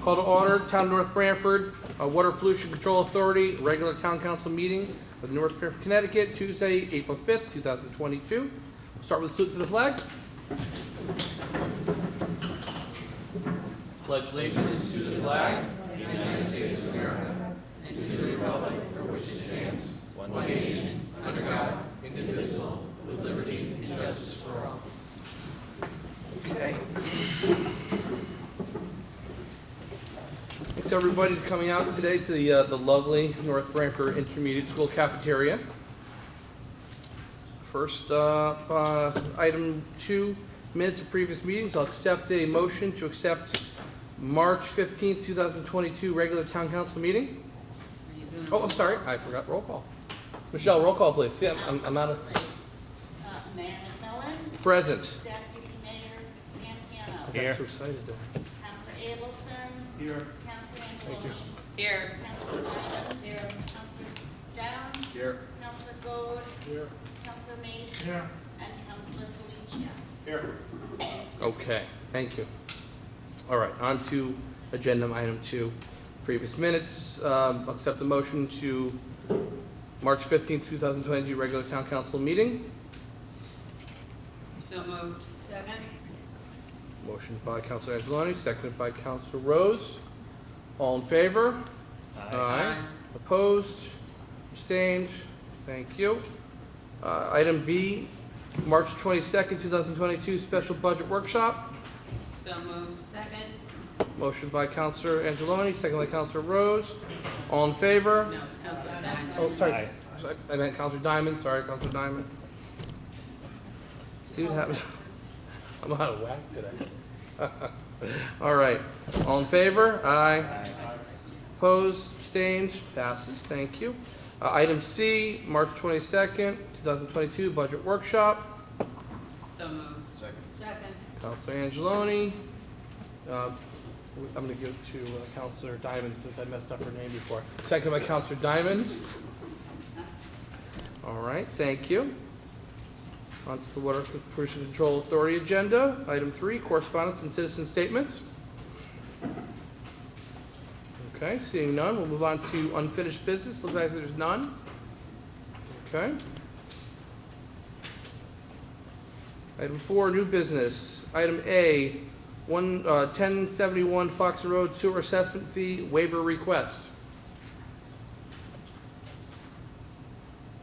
Call to order, Town of North Branford, Water Pollution Control Authority, regular Town Council meeting of North Branford, Connecticut, Tuesday, April 5th, 2022. We'll start with a salute to the flag. Pledge allegiance to the flag of the United States of America and to the republic for which it stands, one nation, under God, indivisible, with liberty and justice for all. Okay. Thanks everybody for coming out today to the lovely North Branford Intermediate School cafeteria. First, item 2, minutes of previous meetings. I'll accept a motion to accept March 15th, 2022 regular Town Council meeting. Oh, I'm sorry, I forgot roll call. Michelle, roll call, please. Yeah, I'm out of. Mayor McMillan. Present. Deputy Mayor Santano. Here. So excited there. Counselor Abelson. Here. Counselor Thank you. Angeloni. Here. Counselor Diamond. Here. Counselor Downs. Here. Counselor Gold. Here. Counselor Mace. Here. And Counselor Felicia. Here. Okay, thank you. All right, on to agenda item 2, previous minutes. Accept the motion to March 15th, 2022 regular Town Council meeting. So moved. Second. Motion by Counselor Angeloni, seconded by Counselor Rose. All in favor? Aye. Opposed? Abstained? Thank you. Item B, March 22nd, 2022 special budget workshop. So moved. Second. Motion by Counselor Angeloni, second by Counselor Rose. All in favor? No, it's Counselor Diamond. Oh, sorry. I meant Counselor Diamond. Sorry, Counselor Diamond. See what happens? I'm out of whack today. All right. All in favor? Aye. Opposed? Abstained? Passes. Thank you. Item C, March 22nd, 2022 budget workshop. So moved. Second. Counselor Angeloni. I'm going to give it to Counselor Diamond since I messed up her name before. Second by Counselor Diamond. All right, thank you. On to the Water Pollution Control Authority agenda. Item 3, correspondence and citizen statements. Okay, seeing none, we'll move on to unfinished business. Looks like there's none. Okay. Item 4, new business. Item A, 1071 Fox Road sewer assessment fee waiver request.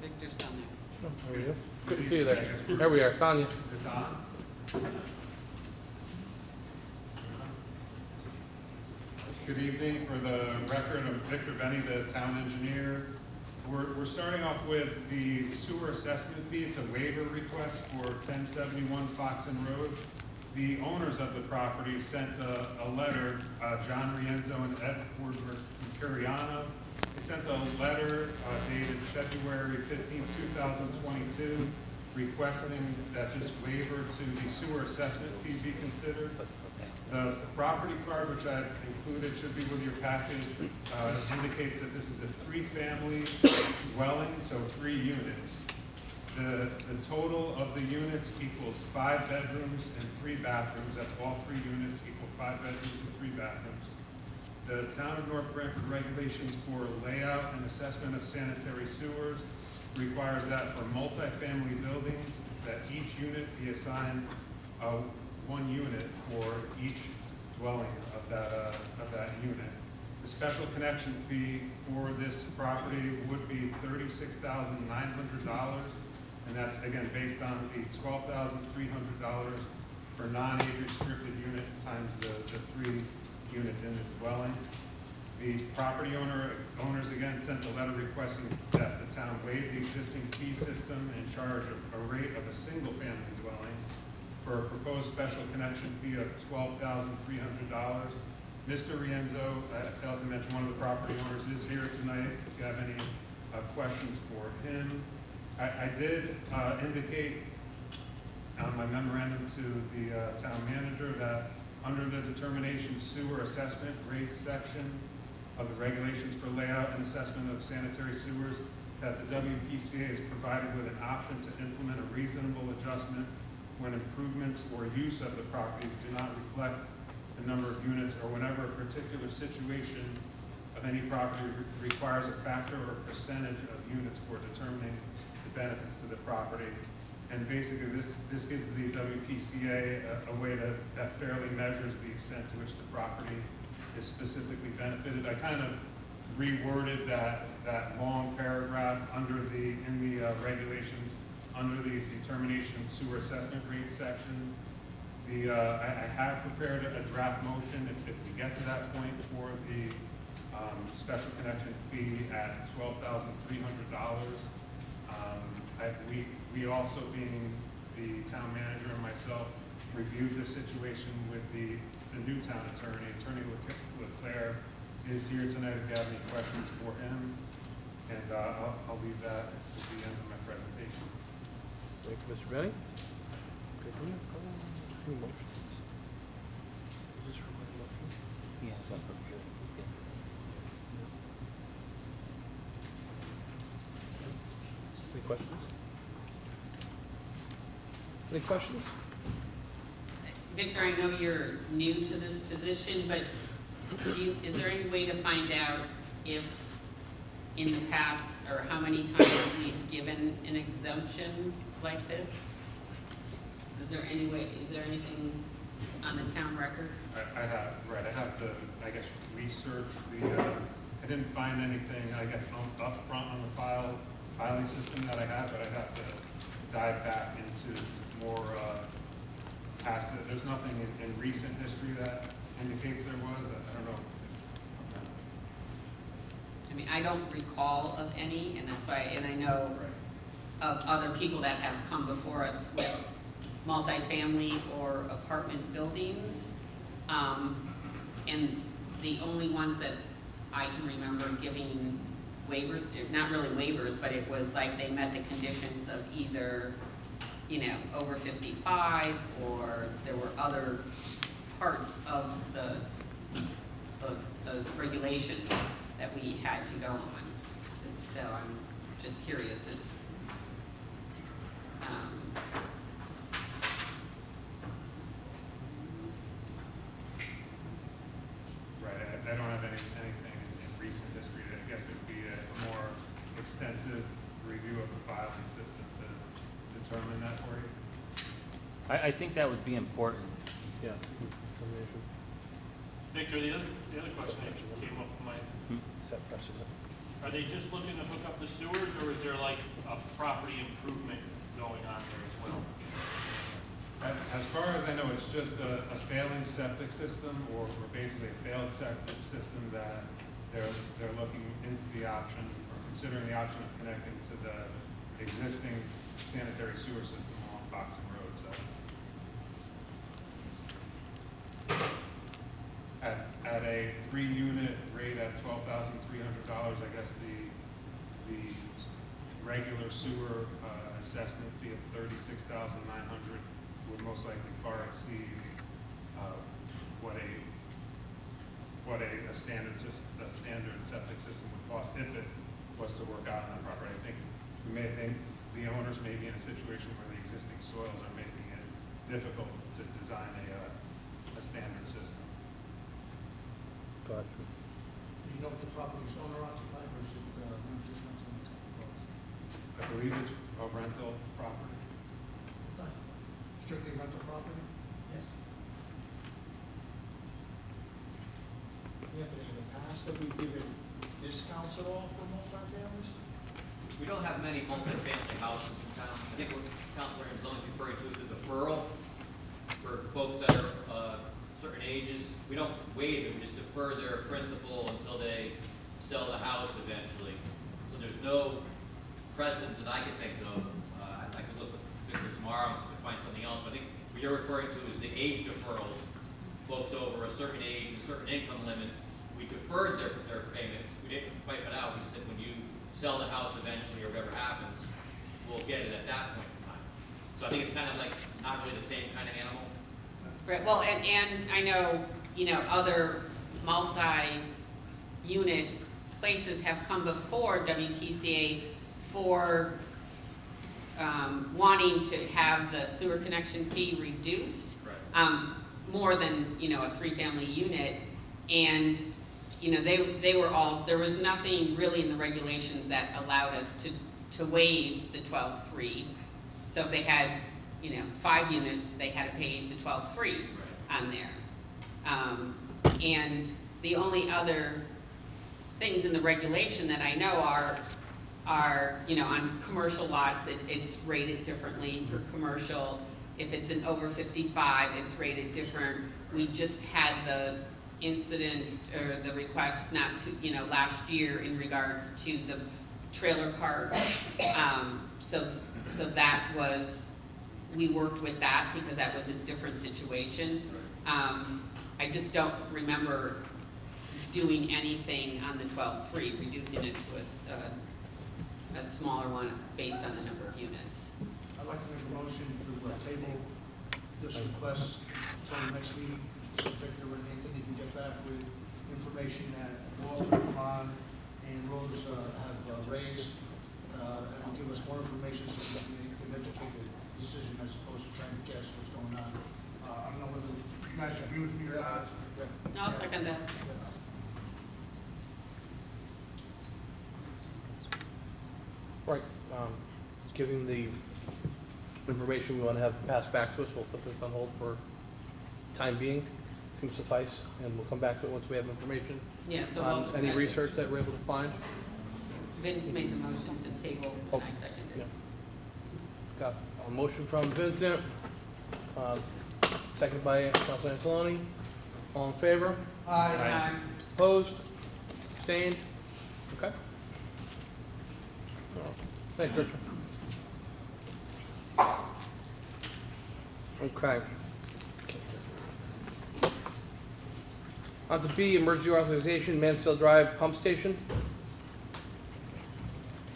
Victor's down there. Oh, there we go. Good to see you there. There we are, found you. Is this on? Good evening. For the record, I'm Victor Benny, the town engineer. We're starting off with the sewer assessment fee. It's a waiver request for 1071 Foxen Road. The owners of the property sent a letter, John Rienzo and Edward Mercuriano. They sent a letter dated February 15, 2022, requesting that this waiver to the sewer assessment fee be considered. The property card, which I've included, should be with your package, indicates that this is a 3-family dwelling, so 3 units. The total of the units equals 5 bedrooms and 3 bathrooms. That's all 3 units equal 5 bedrooms and 3 bathrooms. The Town of North Branford regulations for layout and assessment of sanitary sewers requires that for multifamily buildings, that each unit be assigned 1 unit for each dwelling of that unit. The special connection fee for this property would be $36,900. And that's, again, based on the $12,300 for non-age restricted unit times the 3 units in this dwelling. The property owners again sent a letter requesting that the town waive the existing fee system and charge a rate of a single-family dwelling for a proposed special connection fee of $12,300. Mr. Rienzo, I failed to mention, one of the property owners is here tonight. If you have any questions for him. I did indicate on my memorandum to the town manager that under the determination sewer assessment rates section of the regulations for layout and assessment of sanitary sewers, that the WPCA is provided with an option to implement a reasonable adjustment when improvements or use of the properties do not reflect the number of units, or whenever a particular situation of any property requires a factor or percentage of units for determining the benefits to the property. And basically, this gives the WPCA a way that fairly measures the extent to which the property is specifically benefited. I kind of reworded that long paragraph in the regulations, under the determination sewer assessment rate section. I have prepared a draft motion if we get to that point for the special connection fee at $12,300. We also, being the town manager and myself, reviewed the situation with the new town attorney. Attorney Leclerc is here tonight if you have any questions for him. And I'll leave that at the end of my presentation. Thank you, Mr. Benny. Okay, can you call any motions? Is this for my motion? Yes, I'm prepared. Any questions? Any questions? Victor, I know you're new to this position, but is there any way to find out if in the past, or how many times we've given an exemption like this? Is there anything on the town records? I have to, I guess, research I didn't find anything, I guess, up front on the filing system that I have, but I'd have to dive back into more past it. There's nothing in recent history that indicates there was. I don't know. I mean, I don't recall of any, and that's why, and I know of other people that have come before us with multifamily or apartment buildings. And the only ones that I can remember giving waivers to, not really waivers, but it was like they met the conditions of either, over 55, or there were other parts of the regulations that we had to go on. So I'm just curious if, I don't have anything in recent history. I guess it would be a more extensive review of the filing system to determine that for you. I think that would be important. Yeah. Victor, the other question that came up in my, Set precedent. are they just looking to hook up the sewers, or is there like a property improvement going on there as well? As far as I know, it's just a failing septic system, or basically a failed septic system that they're looking into the option, or considering the option of connecting to the existing sanitary sewer system along Foxen Road. So, at a 3-unit rate at $12,300, I guess the regular sewer assessment fee of $36,900 would most likely far exceed what a standard septic system would cost if it was to work out on that property. I think the owners may be in a situation where the existing soils are making it difficult to design a standard system. Gotcha. Do you know if the property is owner occupied or is it just rental income? I believe it's a rental property. It's not strictly rental property? Yes. Anthony, in the past, have we given discounts at all for multifamilies? We don't have many multi-family houses in town. I think what Councilor Angeloni is referring to is the deferral for folks that are certain ages. We don't waive them, just defer their principal until they sell the house eventually. So there's no precedent that I can think of. I could look with Victor tomorrow and find something else. But I think what you're referring to is the age deferrals. Folks over a certain age, a certain income limit, we deferred their payments. We didn't wipe it out. We said when you sell the house eventually or whatever happens, we'll get it at that point in time. So I think it's kind of like not really the same kind of animal. right, well, and I know, other multi-unit places have come before WPCA for wanting to have the sewer connection fee reduced. Right. more than, you know, a three-family unit. And, you know, they were all, there was nothing really in the regulations that allowed us to waive the 12.3. So if they had, you know, 5 units, they had to pay the 12.3 on there. And the only other things in the regulation that I know are, you know, on commercial lots, it's rated differently for commercial. If it's an over 55, it's rated different. We just had the incident or the request not to, you know, last year in regards to the trailer park. So that was, we worked with that because that was a different situation. I just don't remember doing anything on the 12.3, reducing it to a smaller one based on the number of units. I'd like to make a motion to table this request until the next meeting, so Victor and Anthony can get back with information that Walter, Ron, and Rose have raised, and will give us more information so we can make an educated decision as opposed to trying to guess what's going on. I don't know whether you guys agree with me or not. I'll second that. Right, giving the information we want to have passed back to us, we'll put this on hold for time being, seems suffice, and we'll come back to it once we have information. Yeah, so On Walter, any research that we're able to find. Vince made the motion to table, and I seconded Yeah. it. Got a motion from Vincent, seconded by Councilor Angeloni. All in favor? Aye. Opposed? Abstained? Okay. Oh, thanks, Richard. Okay. On to B, emergency authorization, Mansfield Drive Pump Station.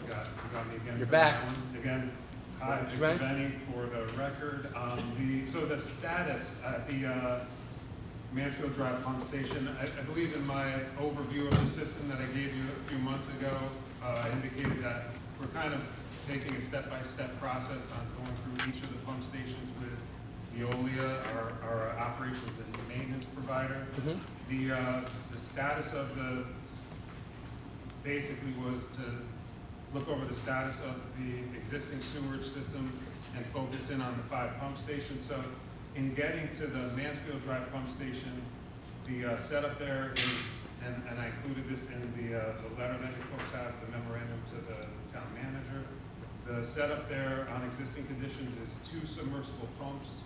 You got me again. You're for back. that one. Again, hi, Mr. Victor Benny? Benny for the record. So the status at the Mansfield Drive pump station, I believe in my overview of the system that I gave you a few months ago, indicated that we're kind of taking a step-by-step process on going through each of the pump stations with Veolia, our operations and maintenance provider. The status of basically was to look over the status of the existing sewerage system and focus in on the 5 pump stations. So in getting to the Mansfield Drive pump station, the setup there is, and I included this in the letter that you folks have, the memorandum to the town manager. The setup there on existing conditions is 2 submersible pumps.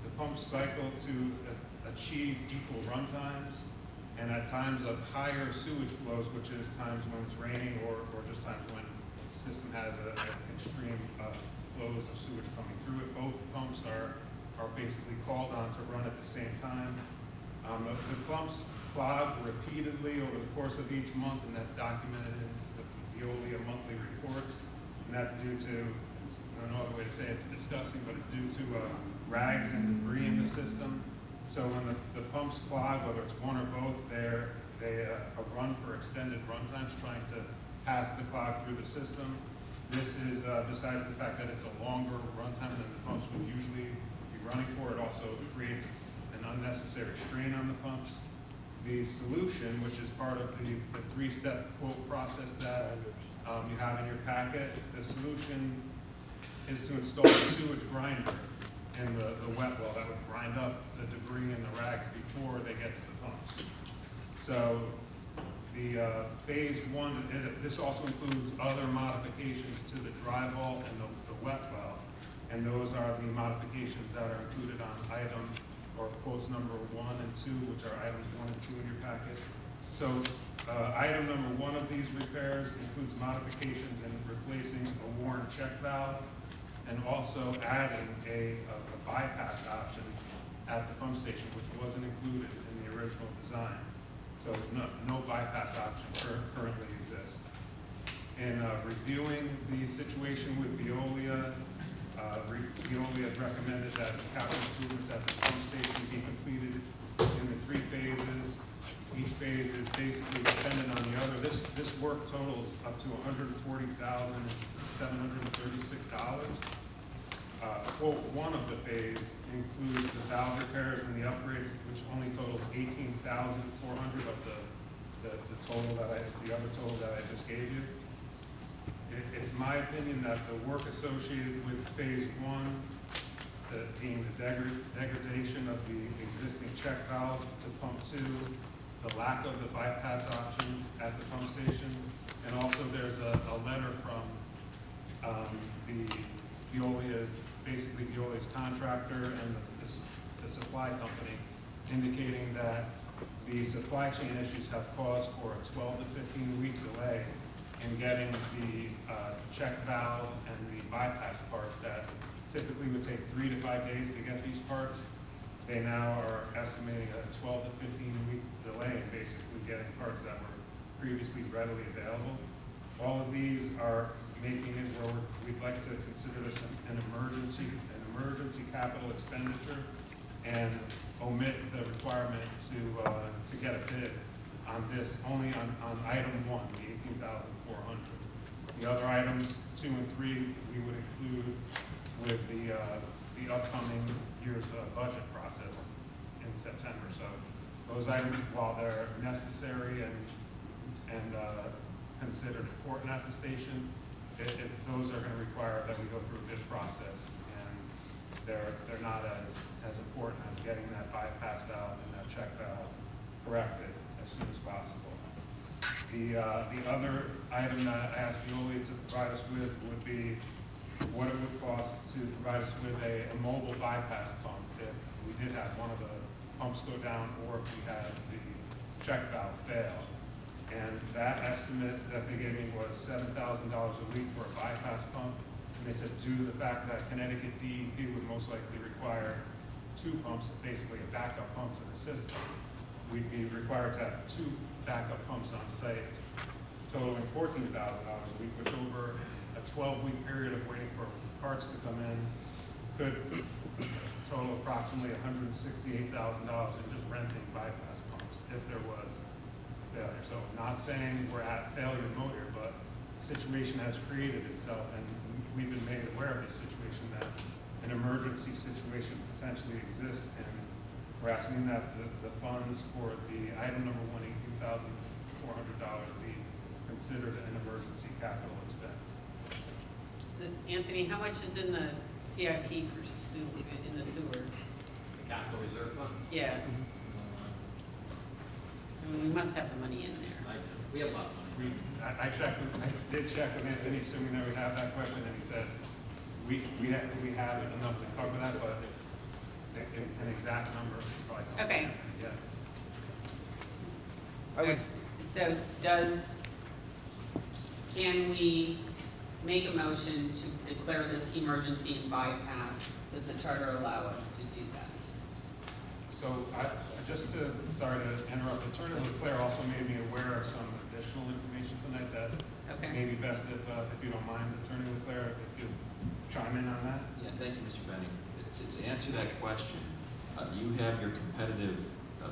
The pumps cycle to achieve equal run times, and at times of higher sewage flows, which is times when it's raining or just times when the system has an extreme flows of sewage coming through it. Both pumps are basically called on to run at the same time. The pumps clog repeatedly over the course of each month, and that's documented in the Veolia monthly reports. And that's due to, I don't know the way to say it, it's disgusting, but it's due to rags and debris in the system. So when the pumps clog, whether it's one or both, they run for extended run times trying to pass the clog through the system. This is, besides the fact that it's a longer run time than the pumps would usually be running for, it also creates an unnecessary strain on the pumps. The solution, which is part of the 3-step quote process that you have in your packet, the solution is to install a sewage grinder in the wet well that would grind up the debris and the rags before they get to the pumps. So the phase 1, this also includes other modifications to the dry vault and the wet well, and those are the modifications that are included on item or quotes number 1 and 2, which are items 1 and 2 in your packet. So item number 1 of these repairs includes modifications in replacing a worn check valve and also adding a bypass option at the pump station, which wasn't included in the original design. So no bypass option currently exists. In reviewing the situation with Veolia, Veolia has recommended that capital improvements at the pump station be completed in the 3 phases. Each phase is basically dependent on the other. This work totals up to $140,736. quote one of the phase includes the valve repairs and the upgrades, which only totals $18,400 of the total the other total that I just gave you. It's my opinion that the work associated with phase one, being the degradation of the existing check valve to pump two, the lack of the bypass option at the pump station, and also there's a letter from basically Veolia's contractor and the supply company, indicating that the supply chain issues have caused for a 12 to 15 week delay in getting the check valve and the bypass parts that typically would take 3 to 5 days to get these parts. They now are estimating a 12 to 15 week delay in basically getting parts that were previously readily available. All of these are making it where we'd like to consider this an emergency capital expenditure and omit the requirement to get a bid on this only on item one, the $18,400. The other items 2 and 3 we would include with the upcoming year's budget process in September. So those items, while they're necessary and considered important at the station, those are going to require that we go through a bid process, and they're not as important as getting that bypass valve and that check valve corrected as soon as possible. The other item that I asked Veolia to provide us with would be what it would cost to provide us with a mobile bypass pump if we did have one of the pumps go down or if we had the check valve fail. And that estimate that they gave me was $7,000 a week for a bypass pump. And they said due to the fact that Connecticut DEP would most likely require 2 pumps, basically a backup pump to the system, we'd be required to have 2 backup pumps on site, totaling $14,000 a week, which over a 12-week period of waiting for parts to come in could total approximately $168,000 in just renting bypass pumps if there was failure. So not saying we're at failure mode here, but the situation has created itself, and we've been made aware of this situation, that an emergency situation potentially exists, and we're asking that the funds for the item number one, $18,400, be considered an emergency capital expense. Anthony, how much is in the CIP for in the sewer? The capital reserve fund? Yeah. I mean, we must have the money in there. We have a lot of money. I did check with Anthony, assuming that we have that question, and he said we have enough to cover that, but an exact number is probably not. Okay. Yeah. I would, So can we make a motion to declare this emergency and bypass? Does the charter allow us to do that? So sorry to interrupt, Attorney Leclerc also made me aware of some additional information tonight that Okay. may be best if you don't mind, Attorney Leclerc, if you chime in on that. Yeah, thank you, Mr. Benning. To answer that question, you have your competitive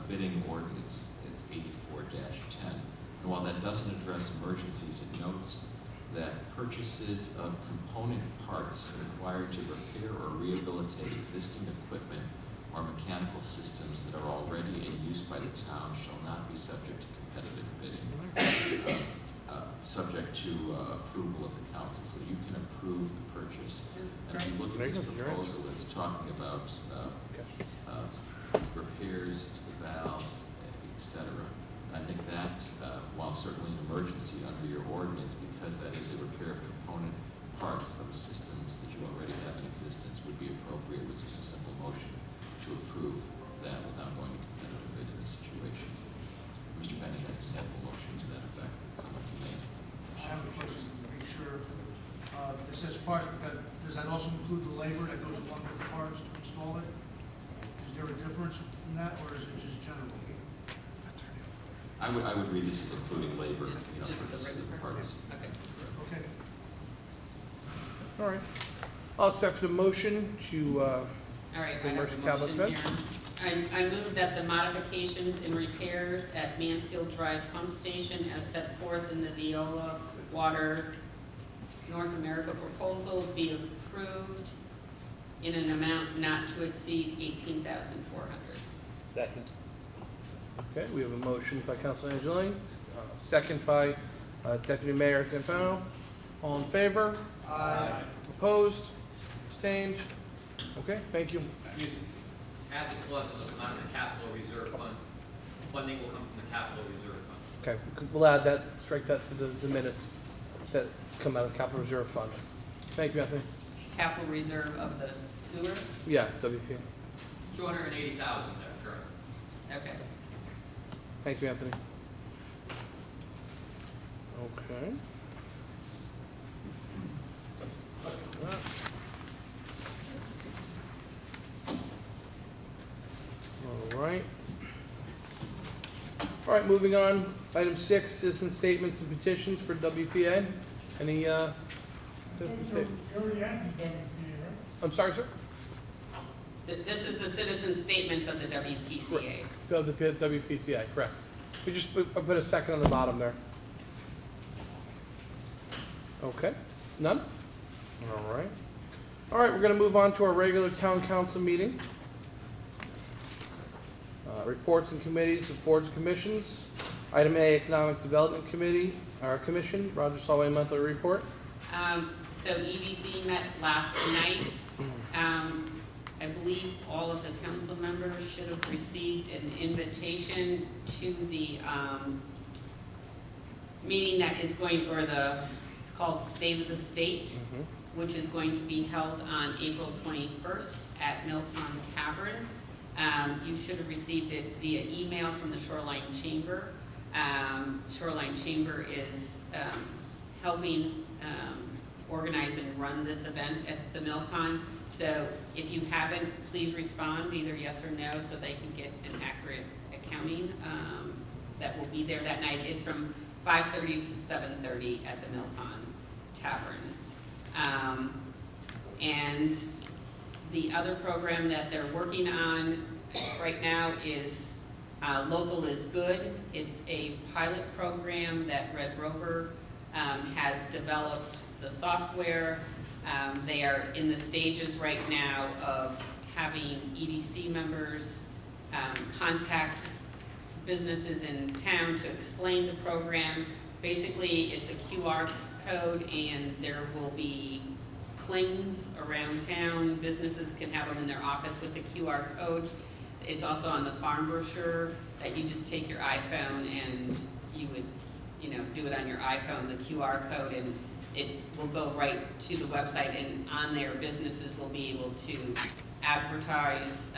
bidding ordinance, it's 84-10. And while that doesn't address emergencies, it notes that purchases of component parts required to repair or rehabilitate existing equipment or mechanical systems that are already in use by the town shall not be subject to competitive bidding, subject to approval of the council. So you can approve the purchase. And if you look at this proposal, it's talking about repairs to the valves, etc. I think that, while certainly an emergency under your ordinance, because that is a repair of component parts of the systems that you already have in existence, would be appropriate with just a simple motion to approve that without going to competitive bid in this situation. Mr. Benning has a sample motion to that effect that someone can make. I have a question to make sure. It says parts, but does that also include the labor that goes along with the parts to install it? Is there a difference in that, or is it just general? I would read this as including labor, Just the purchases written of parts. Okay. Okay. all right. I'll accept the motion to, All right, I have Emergency a capital motion expense? here. I move that the modifications and repairs at Mansfield Drive Pump Station as set forth in the Veolia Water North America proposal be approved in an amount not to exceed $18,400. Second. Okay, we have a motion by Council Angelini, second by Deputy Mayor Zampano. All in favor? Aye. Opposed? Abstained? Okay, thank you. Add the clause on the amount of the capital reserve fund. Funding will come from the capital reserve fund. Okay, we'll add that, strike that to the minutes that come out of capital reserve fund. Thank you, Anthony. Capital reserve of the sewer? Yeah, WP. 280,000, that's correct. Okay. Thank you, Anthony. Okay. All right. All right, moving on. Item 6, citizen statements and petitions for WPA. Any citizen statements? I'm sorry, sir? This is the citizen statements of the WPCA. The WPCI, correct. We just put a second on the bottom there. Okay, none? All right. All right, we're going to move on to our regular town council meeting. Reports and committees, boards and commissions. Item A, Economic Development Committee, our commission, Roger Solway monthly report. So EDC met last night. I believe all of the council members should have received an invitation to the meeting that is going, or it's called State of the State, which is going to be held on April 21st at Mill Pond Tavern. You should have received it via email from the Shoreline Chamber. Shoreline Chamber is helping organize and run this event at the Mill Pond. So if you haven't, please respond either yes or no so they can get an accurate accounting that will be there that night. It's from 5:30 to 7:30 at the Mill Pond Tavern. And the other program that they're working on right now is Local is Good. It's a pilot program that Red Rover has developed the software. They are in the stages right now of having EDC members contact businesses in town to explain the program. Basically, it's a QR code and there will be clings around town. Businesses can have them in their office with the QR code. It's also on the farm brochure that you just take your iPhone and you would, do it on your iPhone, the QR code, and it will go right to the website, and on there, businesses will be able to advertise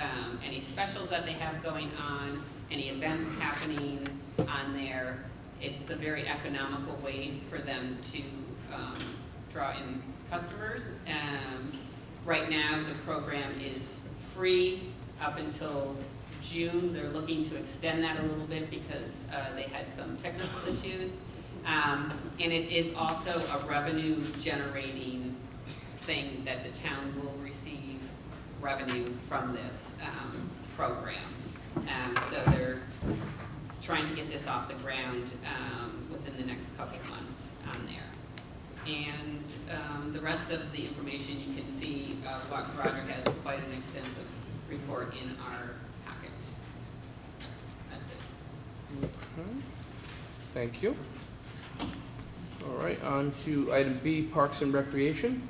any specials that they have going on, any events happening on there. It's a very economical way for them to draw in customers. Right now, the program is free up until June. They're looking to extend that a little bit because they had some technical issues. And it is also a revenue generating thing that the town will receive revenue from this program. So they're trying to get this off the ground within the next couple of months on there. And the rest of the information you can see, Roger has quite an extensive report in our packet. That's it. Okay. Thank you. All right, on to item B, Parks and Recreation.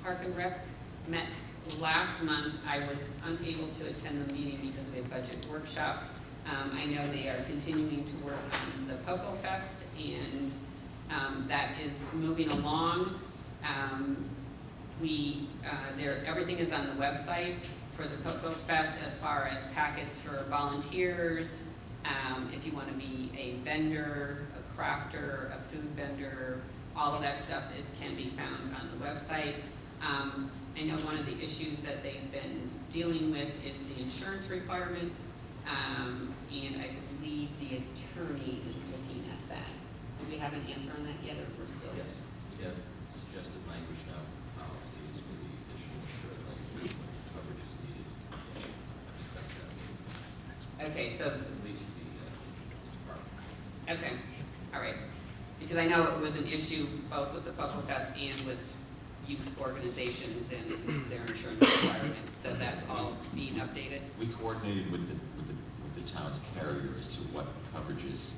Park and Rec met last month. I was unable to attend the meeting because of the budget workshops. I know they are continuing to work on the Poco Fest, and that is moving along. Everything is on the website for the Poco Fest as far as packets for volunteers. If you want to be a vendor, a crafter, a food vendor, all of that stuff, it can be found on the website. I know one of the issues that they've been dealing with is the insurance requirements, and I believe the attorney is looking at that. Do we have an answer on that yet, or we're still? Yes, we have suggested language now for policies for the additional insured language when coverage is needed. Discuss that. Okay, so, At least the department. okay, all right. Because I know it was an issue both with the Poco Fest and with youth organizations and their insurance requirements, so that's all being updated. We coordinated with the town's carrier as to what coverages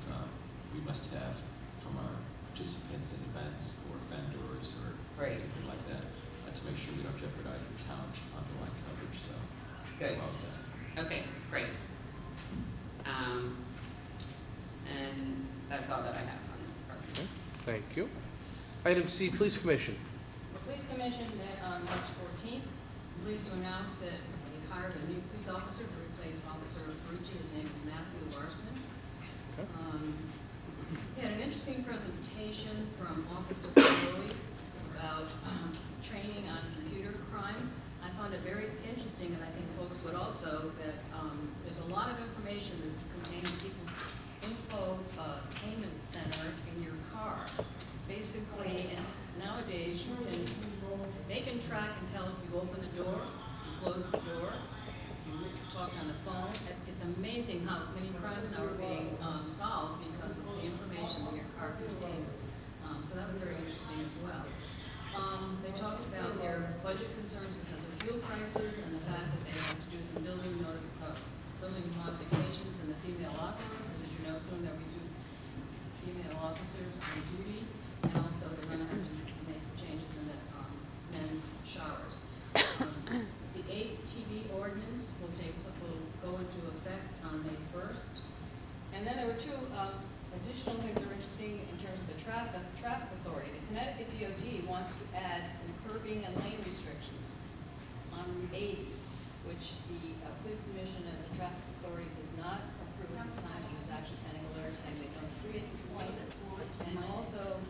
we must have from our participants in events or vendors or Right. anything like that, to make sure we don't jeopardize the town's underlying coverage, so. Good. Well said. Okay, great. And that's all that I have on the department. Okay, thank you. Item C, Police Commission. The Police Commission met on March 14th. I'm pleased to announce that we hired a new police officer to replace Officer Ferrucci. His name is Matthew Larson. Okay. He had an interesting presentation from Officer Ferrucci about training on computer crime. I found it very interesting, and I think folks would also, that there's a lot of information that's contained in people's info payment center in your car. Basically, and nowadays, they can track and tell if you open the door, you close the door, if you talk on the phone. It's amazing how many crimes now are being solved because of the information that your car contains. So that was very interesting as well. They talked about their budget concerns because of fuel prices and the fact that they have to do some building modifications in the female locker room, because as you know, soon there'll be 2 female officers on duty, and also they're going to have to make some changes in the men's showers. The 8 TV ordinance will go into effect on May 1st. And then there were 2 additional things that are interesting in terms of the traffic authority. The Connecticut DOT wants to add some curbing and lane restrictions on Route 80, which the Police Commission, as the traffic authority, does not approve at this time. It was actually sending a letter saying they don't agree at this point. And also,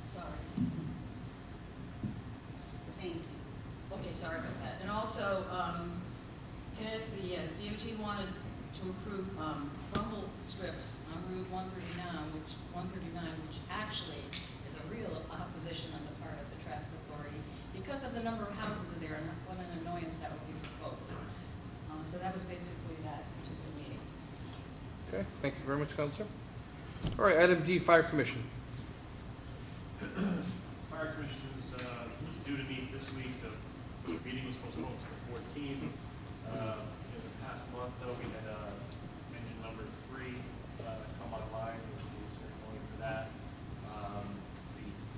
sorry. Thank you. Okay, sorry about that. And also, the DOT wanted to approve rumble strips on Route 139, which actually is a real opposition on the part of the traffic authority because of the number of houses there and what an annoyance that would be for folks. So that was basically that particular meeting. Okay, thank you very much, Counselor. All right, item D, Fire Commission. Fire Commission is due to meet this week. The meeting was postponed to the 14th. In the past month, though, we had engine number 3 come online, which was ceremony for that.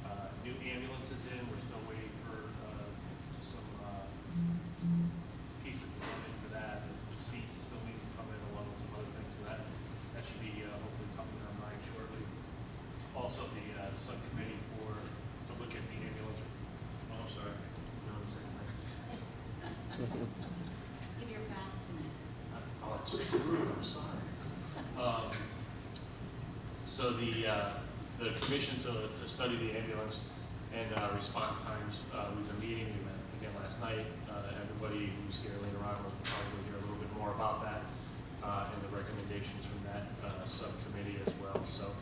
The new ambulance is in. We're still waiting for some pieces to come in for that. The seat still needs to come in along with some other things, so that should be hopefully coming online shortly. Also, the subcommittee to look at the ambulance. Oh, I'm sorry. No, the same thing. Give your back to me. Oh, it's rude, I'm sorry. So the commission to study the ambulance and response times, we've been meeting, we met again last night. Everybody who's here later on will probably hear a little bit more about that and the recommendations from that subcommittee as well. So,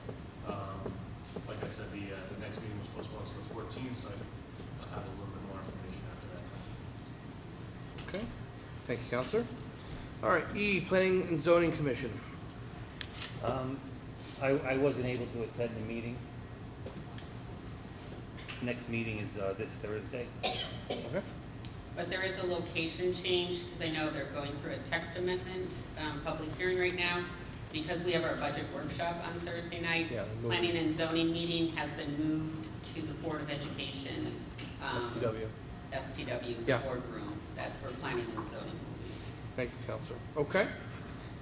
like I said, the next meeting was postponed to the 14th, so I'll have a little bit more information after that time. Okay, thank you, Counselor. All right, E, Planning and Zoning Commission. I wasn't able to attend the meeting. Next meeting is this Thursday. Okay. But there is a location change, because I know they're going through a text amendment, public hearing right now. Because we have our budget workshop on Thursday night, Yeah, move it. planning and zoning meeting has been moved to the Board of Education. STW Yeah. boardroom. That's where planning and zoning will be. Thank you, Counselor. Okay.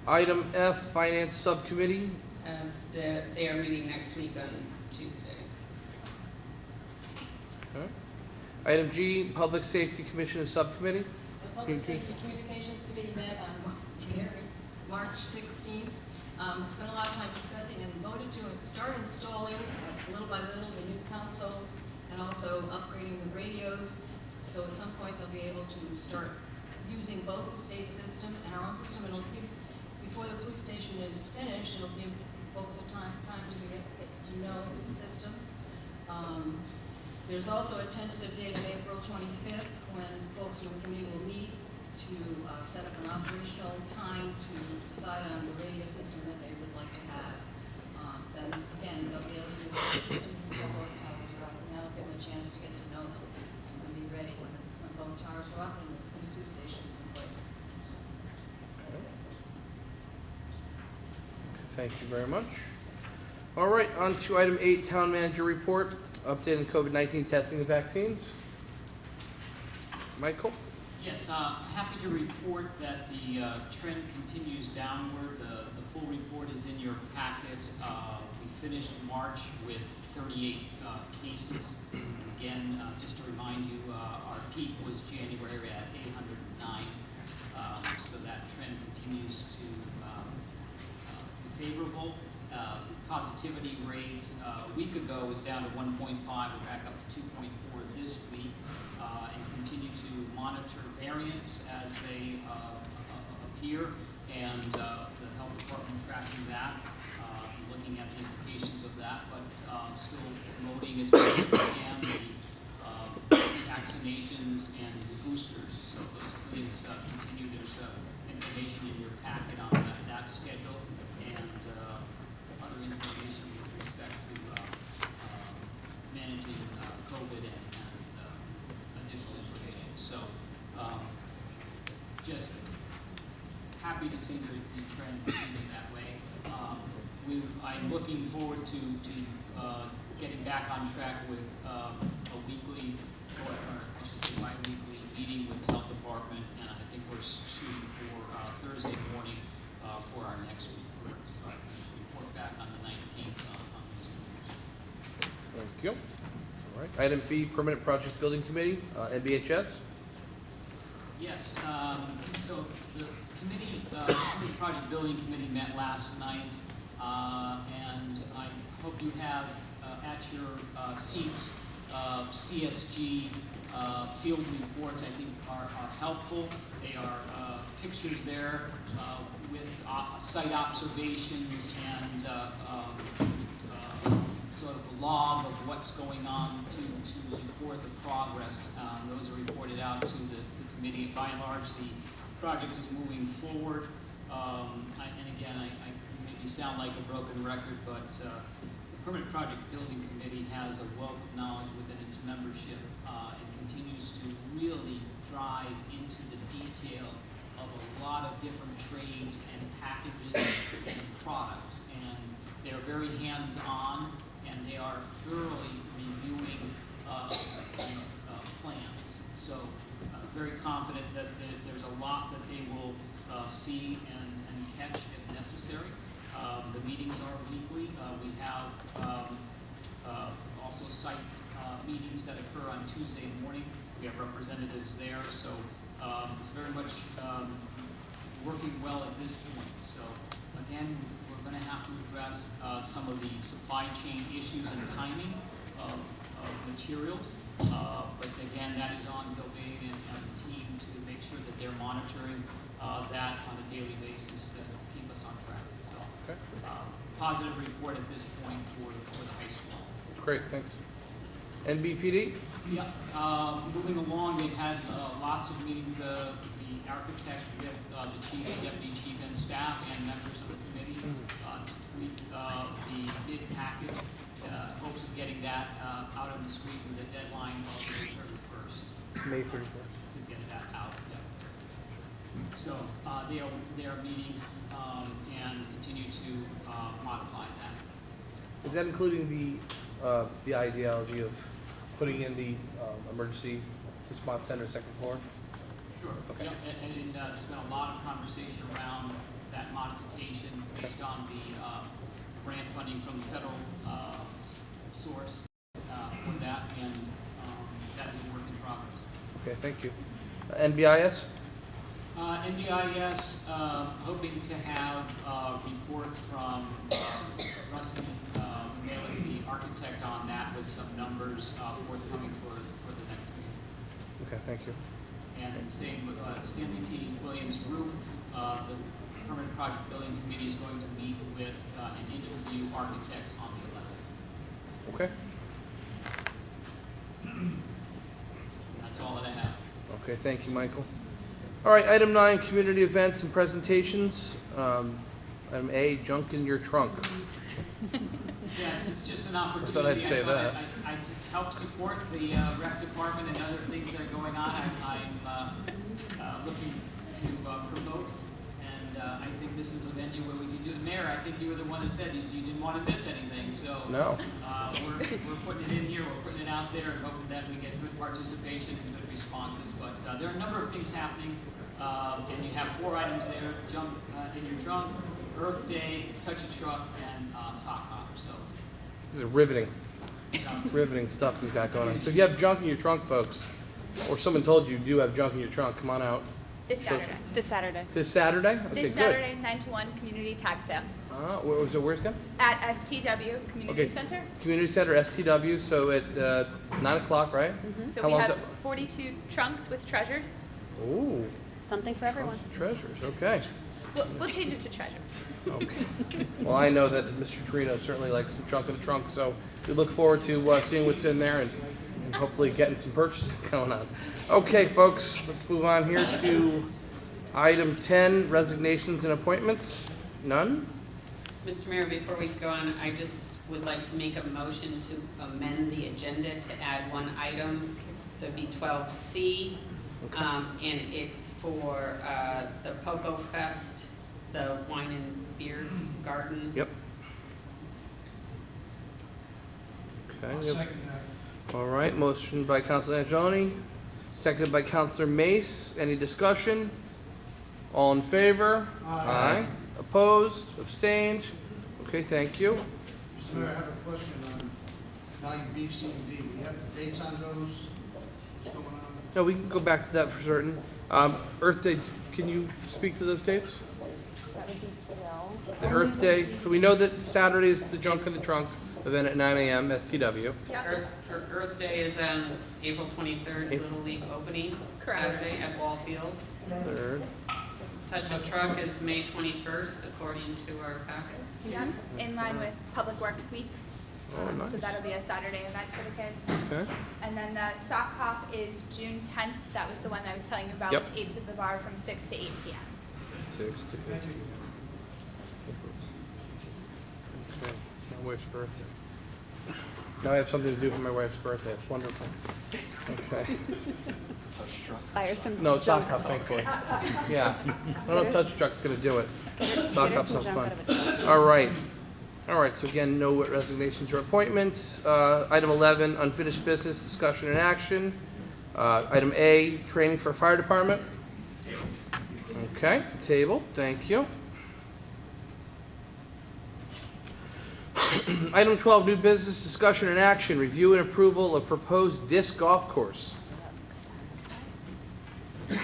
Item F, Finance Subcommittee. They are meeting next week on Tuesday. Okay. Item G, Public Safety Commission Subcommittee. The Public Safety Communications Committee met on March 16th. Spent a lot of time discussing and voted to start installing, little by little, the new consoles and also upgrading the radios. So at some point they'll be able to start using both the state system and our own system. It'll give, before the police station is finished, it'll give folks a time to get to know the systems. There's also a tentative date of April 25th when folks in the committee will meet to set up an operational time to decide on the radio system that they would like to have. Then again, they'll be able to use the systems until both towers are up, and that'll give thank you very much. All right, on to item 8, Town Manager Report, update on COVID-19 testing and vaccines. Michael? Yes, happy to report that the trend continues downward. The full report is in your packet. We finished March with 38 cases. Again, just to remind you, our peak was January at 809. So that trend continues to be favorable. The positivity rate a week ago was down to 1.5. We're back up to 2.4 this week, and continue to monitor variants as they appear, and the health department tracking that, looking at the implications of that, but still promoting as much as we can the vaccinations and the boosters. So those things continue. There's information in your packet on that schedule, and other information with respect to managing COVID and additional information. So just happy to see the trend continue that way. I'm looking forward to getting back on track with a weekly, or I should say bi-weekly meeting with the health department, and I think we're shooting for Thursday morning for our next report. So I can report back on the 19th on those. Thank you. All right, item B, Permanent Project Building Committee, NBHS. Yes, so the committee, Permanent Project Building Committee met last night, and I hope you have at your seats CSG field reports. I think are helpful. They are pictures there with site observations and sort of a log of what's going on to report the progress. Those are reported out to the committee. By and large, the project is moving forward. And again, I maybe sound like a broken record, but the Permanent Project Building Committee has a wealth of knowledge within its membership and continues to really drive into the detail of a lot of different trades and packages and products. And they are very hands-on, and they are thoroughly reviewing plans. So very confident that there's a lot that they will see and catch if necessary. The meetings are weekly. We have also site meetings that occur on Tuesday morning. We have representatives there, so it's very much working well at this point. So again, we're going to have to address some of the supply chain issues and timing of materials. But again, that is ongoing, and the team to make sure that they're monitoring that on a daily basis to keep us on track. So, Okay. positive report at this point for the high school. Great, thanks. NBPD? Yeah, moving along, they've had lots of meetings, the architect with the chief, deputy chief, and staff, and members of the committee to tweak the bid package. Hopes of getting that out on the street with a deadline of May 31st. May 31st. To get that out. Yeah. So they are meeting and continue to modify that. Is that including the ideology of putting in the emergency response center second floor? Sure. Okay. Yep. And there's been a lot of conversation around that modification based on the grant funding from the federal source for that, and that is a work in progress. Okay, thank you. NBIS? NBIS, hoping to have a report from Rusty Maley, the architect, on that with some numbers forthcoming for the next meeting. Okay, thank you. And same with Stanley T. Williams Roof, the Permanent Project Building Committee is going to meet with and interview architects on the 11th. Okay. That's all that I have. Okay, thank you, Michael. All right, item 9, community events and presentations. Item A, junk in your trunk. Yeah, it's just an opportunity. thought I'd say that. I help support the rec department and other things that are going on. I'm looking to promote and I think this is the venue where we can do it. Mayor, I think you were the one that said you didn't want to miss anything, so. No. We're putting it in here, we're putting it out there, and hoping that we get good participation and good responses. But there are a number of things happening, and you have 4 items there, junk in your trunk, Earth Day, Touch a Truck, and Sock Hopper, so. This is riveting stuff we've got going on. So if you have junk in your trunk, folks, or someone told you do have junk in your trunk, come on out. This Saturday. This Saturday. This Saturday? Okay, This good. Saturday, 9 to 1, community tag sale Where was it? Where's it? at STW Community Okay. Center. Community Center, STW, so at 9 o'clock, right? So How we long's have that? 42 trunks with treasures. Ooh, Something for everyone. treasures, okay. We'll change it to treasures. Okay. Well, I know that Mr. Torino certainly likes some junk in the trunk, so we look forward to seeing what's in there and hopefully getting some purchases going on. Okay, folks, let's move on here to item 10, resignations and appointments. None? Mr. Mayor, before we go on, I just would like to make a motion to amend the agenda to add one item, so it'd be 12C, and it's for the Poco Fest, the wine and beer garden. Yep. Okay. I'll yep. second that. All right, motion by Councilor Angeloni, seconded by Councilor Mace. Any discussion? All in favor? Aye. Opposed? Abstained? Okay, thank you. Mr. Mayor, I have a question on 9B, C, and D. We have dates on those? What's going on? No, we can go back to that for certain. Earth Day, can you speak to those dates? The Earth Day, so we know that Saturday is the Junk in the Trunk event at 9 a.m. STW. Earth Day is on April 23rd, Little League opening, Correct. Saturday at Wallfield. Third. Touch a Truck is May 21st, according to our packet. Yeah, in line with Public Works Week. Oh, nice. So that'll be a Saturday event for the kids. Okay. And then the sock hop is June 10th. That was the one I was telling you about. Yep. 8 to the bar from 6 to 8 p.m. 6 to 8. Thank you. Okay, my wife's birthday. Now I have something to do for my wife's birthday. It's wonderful. Okay. Buy her some No, sock junk. hop, thankfully. Yeah. I don't know if touch truck's gonna do it. Sock Get her hop some sounds junk fun. out of a truck. All right. All right, so again, no resignations or appointments. Item 11, unfinished business, discussion and action. Item A, training for fire department. Okay, table, thank you. Item 12, new business, discussion and action, review and approval of proposed disc golf course. I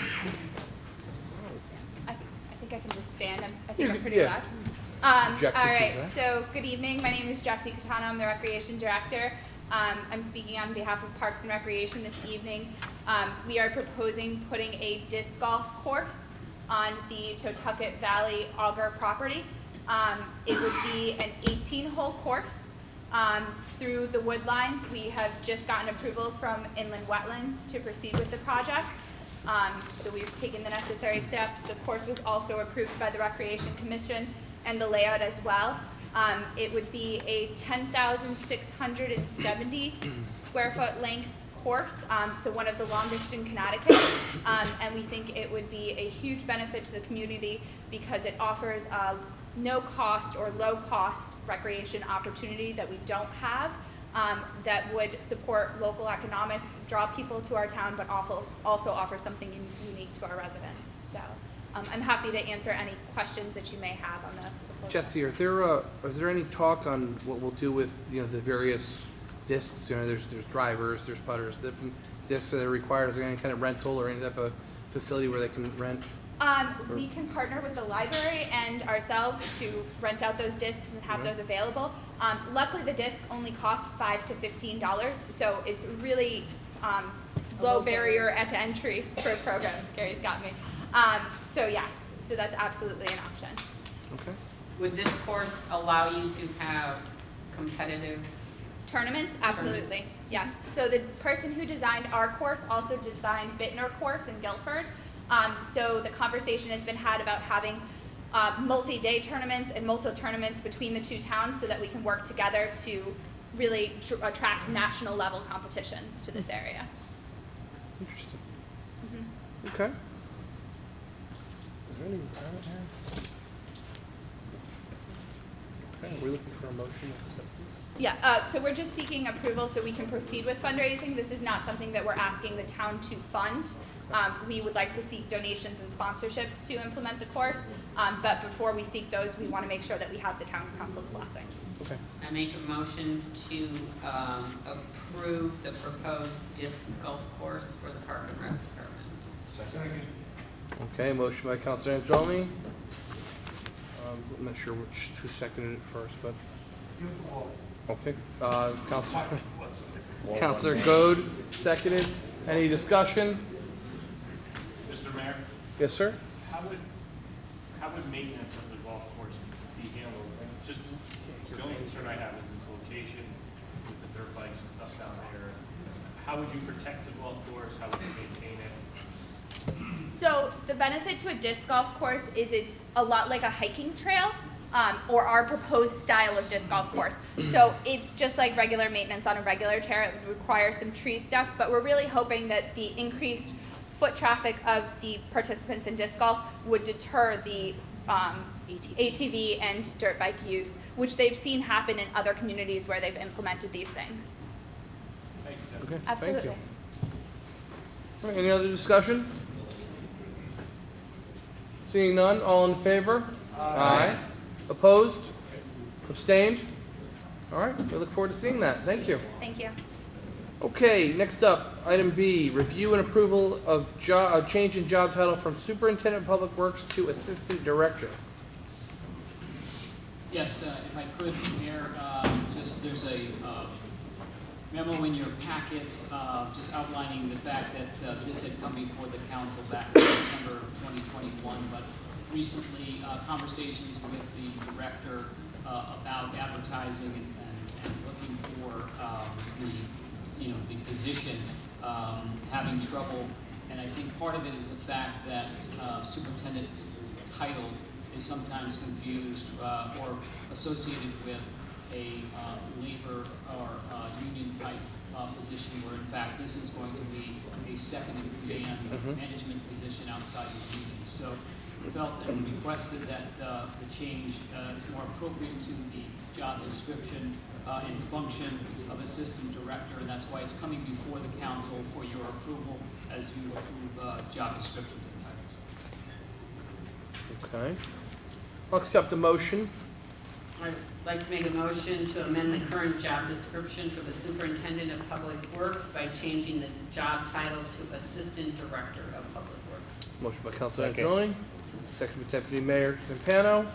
think I can just stand. I think I'm pretty Yeah. loud. All Objectives, right, right? so good evening. My name is Jessie Catano. I'm the Recreation Director. I'm speaking on behalf of Parks and Recreation this evening. We are proposing putting a disc golf course on the Totucket Valley Auger property. It would be an 18-hole course through the wood lines. We have just gotten approval from Inland Wetlands to proceed with the project. So we've taken the necessary steps. The course was also approved by the Recreation Commission and the layout as well. It would be a 10,670 square foot length course, so one of the longest in Connecticut. And we think it would be a huge benefit to the community because it offers a no cost or low cost recreation opportunity that we don't have, that would support local economics, draw people to our town, but also offer something unique to our residents. So I'm happy to answer any questions that you may have on this. Jesse, is there any talk on what we'll do with, the various discs? There's drivers, there's putters, different discs that are required. Is there any kind of rental or any type of facility where they can rent? We can partner with the library and ourselves to rent out those discs and have those available. Luckily, the disc only costs $5 to $15, so it's really low barrier at entry for programs. Gary's got me. So yes, so that's absolutely an option. Okay. Would this course allow you to have competitive? Tournaments, absolutely, yes. So the person who designed our course also designed Bittner course in Guilford. So the conversation has been had about having multi-day tournaments and multi-tournaments between the two towns so that we can work together to really attract national level competitions to this area. Interesting. Okay. Is there any, Okay, are we looking for a motion of acceptance? Yeah, so we're just seeking approval so we can proceed with fundraising. This is not something that we're asking the town to fund. We would like to seek donations and sponsorships to implement the course, but before we seek those, we want to make sure that we have the town council's blessing. Okay. I make a motion to approve the proposed disc golf course for the Park and Rec Department. Second. Okay, motion by Counselor Angeloni. I'm not sure who seconded it first, but, Give it the wall. okay. Counselor Goode, seconded. Any discussion? Mr. Mayor, Yes, sir? how would maintenance of the golf course be handled? Like, just, the only concern I have is its location with the dirt bikes and stuff down there. How would you protect the golf course? How would you maintain it? So the benefit to a disc golf course is it's a lot like a hiking trail, or our proposed style of disc golf course. So it's just like regular maintenance on a regular trail. It would require some tree stuff, but we're really hoping that the increased foot traffic of the participants in disc golf would deter the ATV and dirt bike use, which they've seen happen in other communities where they've implemented these things. Thank you, Jeff. Okay, Absolutely. thank you. All right, any other discussion? Seeing none, all in favor? Aye. Opposed? Abstained? All right, we look forward to seeing that. Thank you. Thank you. Okay, next up, item B, review and approval of change in job title from Superintendent of Public Works to Assistant Director. Yes, if I could, Mayor, just there's a memo in your packet just outlining the fact that this had come before the council back in September of 2021, but recently conversations with the director about advertising and looking for the position having trouble, and I think part of it is the fact that superintendent title is sometimes confused or associated with a labor or union type position, where in fact this is going to be a second in command management position outside the union. So we felt and requested that the change is more appropriate to the job description and function of assistant director, and that's why it's coming before the council for your approval as you approve job descriptions and titles. Okay. I'll accept the motion. I'd like to make a motion to amend the current job description for the Superintendent of Public Works by changing the job title to Assistant Director of Public Works. Motion by Counselor Second. Angeloni, second by Deputy Mayor Campano.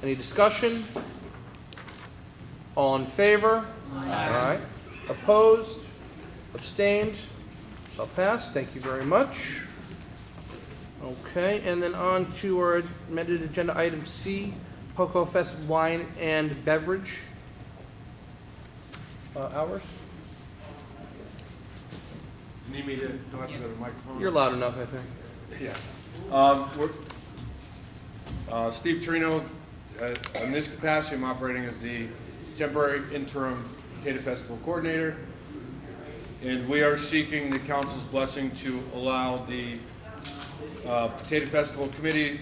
Any discussion? All in favor? Aye. Opposed? Abstained? Shall pass. Thank you very much. Okay, and then on to our amended agenda item C, Poco Fest wine and beverage hours. You need me to, do I have to go to the microphone? You're loud enough, I think. Yeah. Steve Trino, in this capacity, I'm operating as the temporary interim Potato Festival coordinator. And we are seeking the council's blessing to allow the Potato Festival Committee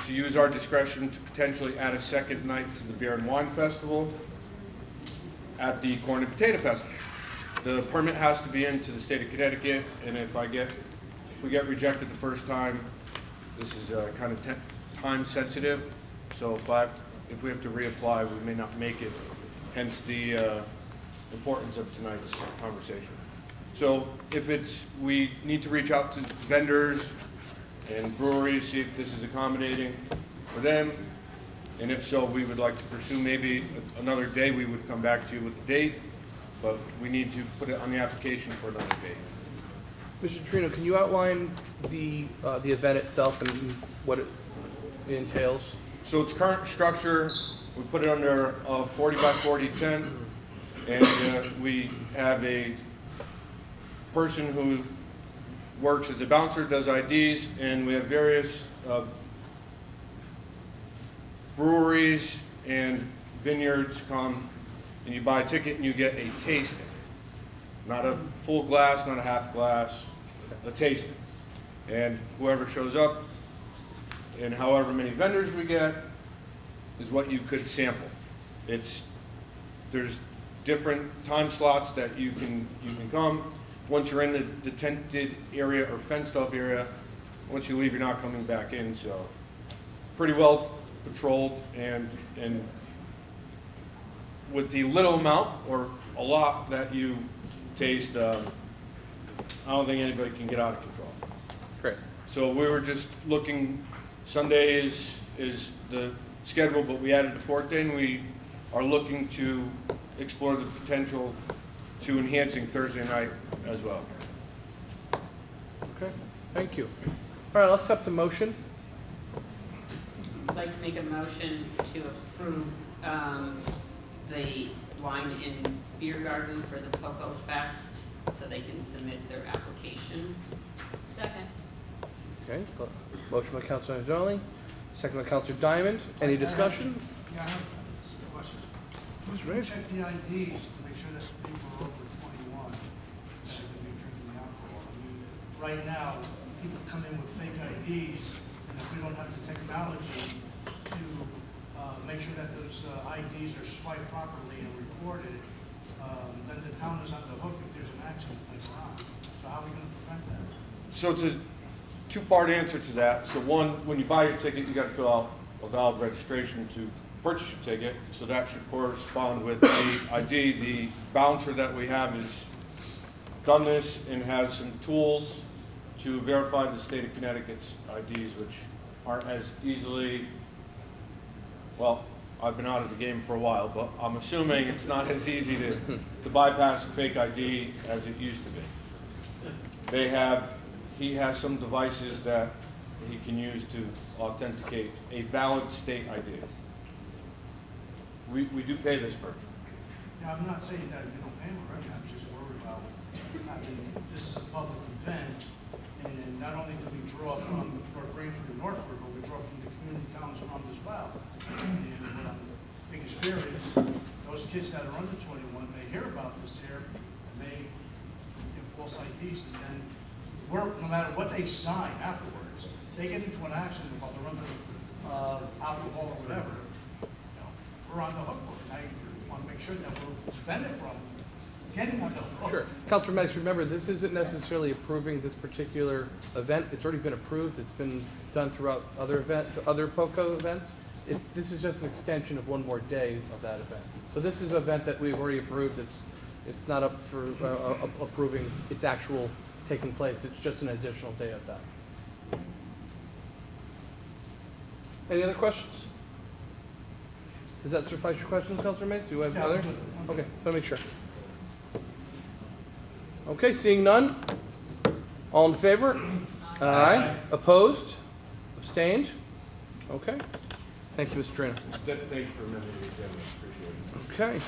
to use our discretion to potentially add a second night to the Beer and Wine Festival at the Corn and Potato Festival. The permit has to be into the state of Connecticut, and if we get rejected the first time, this is kind of time sensitive. So if we have to reapply, we may not make it. Hence the importance of tonight's conversation. So we need to reach out to vendors and breweries, see if this is accommodating for them. And if so, we would like to pursue maybe another day. We would come back to you with the date, but we need to put it on the application for another date. Mr. Trino, can you outline the event itself and what it entails? So its current structure, we put it under a 40 by 40 tent, and we have a person who works as a bouncer, does IDs, and we have various breweries and vineyards come, and you buy a ticket and you get a tasting. Not a full glass, not a half glass, a tasting. And whoever shows up, and however many vendors we get, is what you could sample. There's different time slots that you can come. Once you're in the tented area or fenced off area, once you leave, you're not coming back in, so pretty well patrolled, and with the little amount or a lot that you taste, I don't think anybody can get out of control. Great. So we were just looking, Sunday is the schedule, but we added the fourth day, and we are looking to explore the potential to enhancing Thursday night as well. Okay, thank you. All right, let's accept the motion. I'd like to make a motion to approve the wine and beer garden for the Cocoa Fest so they can submit their application. Second. Okay, motion by Councilor Angeloni, second by Councilor Diamond. Any discussion? Yeah, I have some questions. That's We right. check the IDs to make sure that people are over 21 that are going to be drinking alcohol. I mean, right now, people come in with fake IDs, and if we don't have the technology to make sure that those IDs are swiped properly and recorded, then the town is on the hook if there's an accident later on. So how are we going to prevent that? So it's a two-part answer to that. So one, when you buy your ticket, you got to fill out a valid registration to purchase your ticket. So that should correspond with the ID. The bouncer that we have has done this and has some tools to verify the state of Connecticut's IDs, which aren't as easily, well, I've been out of the game for a while, but I'm assuming it's not as easy to bypass a fake ID as it used to be. He has some devices that he can use to authenticate a valid state ID. We do pay this person. Yeah, I'm not saying that we don't pay them already, I'm just worried about, I mean, this is a public event, and not only do we draw from North Branford and Northford, but we draw from the community towns around as well. And what my biggest fear is, those kids that are under 21 may hear about this here, and may get false IDs, and then no matter what they sign afterwards, they get into an accident while they're under alcohol or whatever, we're on the hook for it. I want to make sure that we're prevented from getting on the hook. Sure. Councilor Maddox, remember, this isn't necessarily approving this particular event. It's already been approved. It's been done throughout other POCO events. This is just an extension of one more day of that event. So this is an event that we've already approved. It's not up for approving its actual taking place. It's just an additional day of that. Any other questions? Does that suffice your questions, Councilor Mays? Do you have other? Okay, let me make sure. Okay, seeing none. All in favor? Aye. Opposed? Abstained? Okay. Thank you, Mr. Trainer. Thank you for amending the agenda. Appreciate it.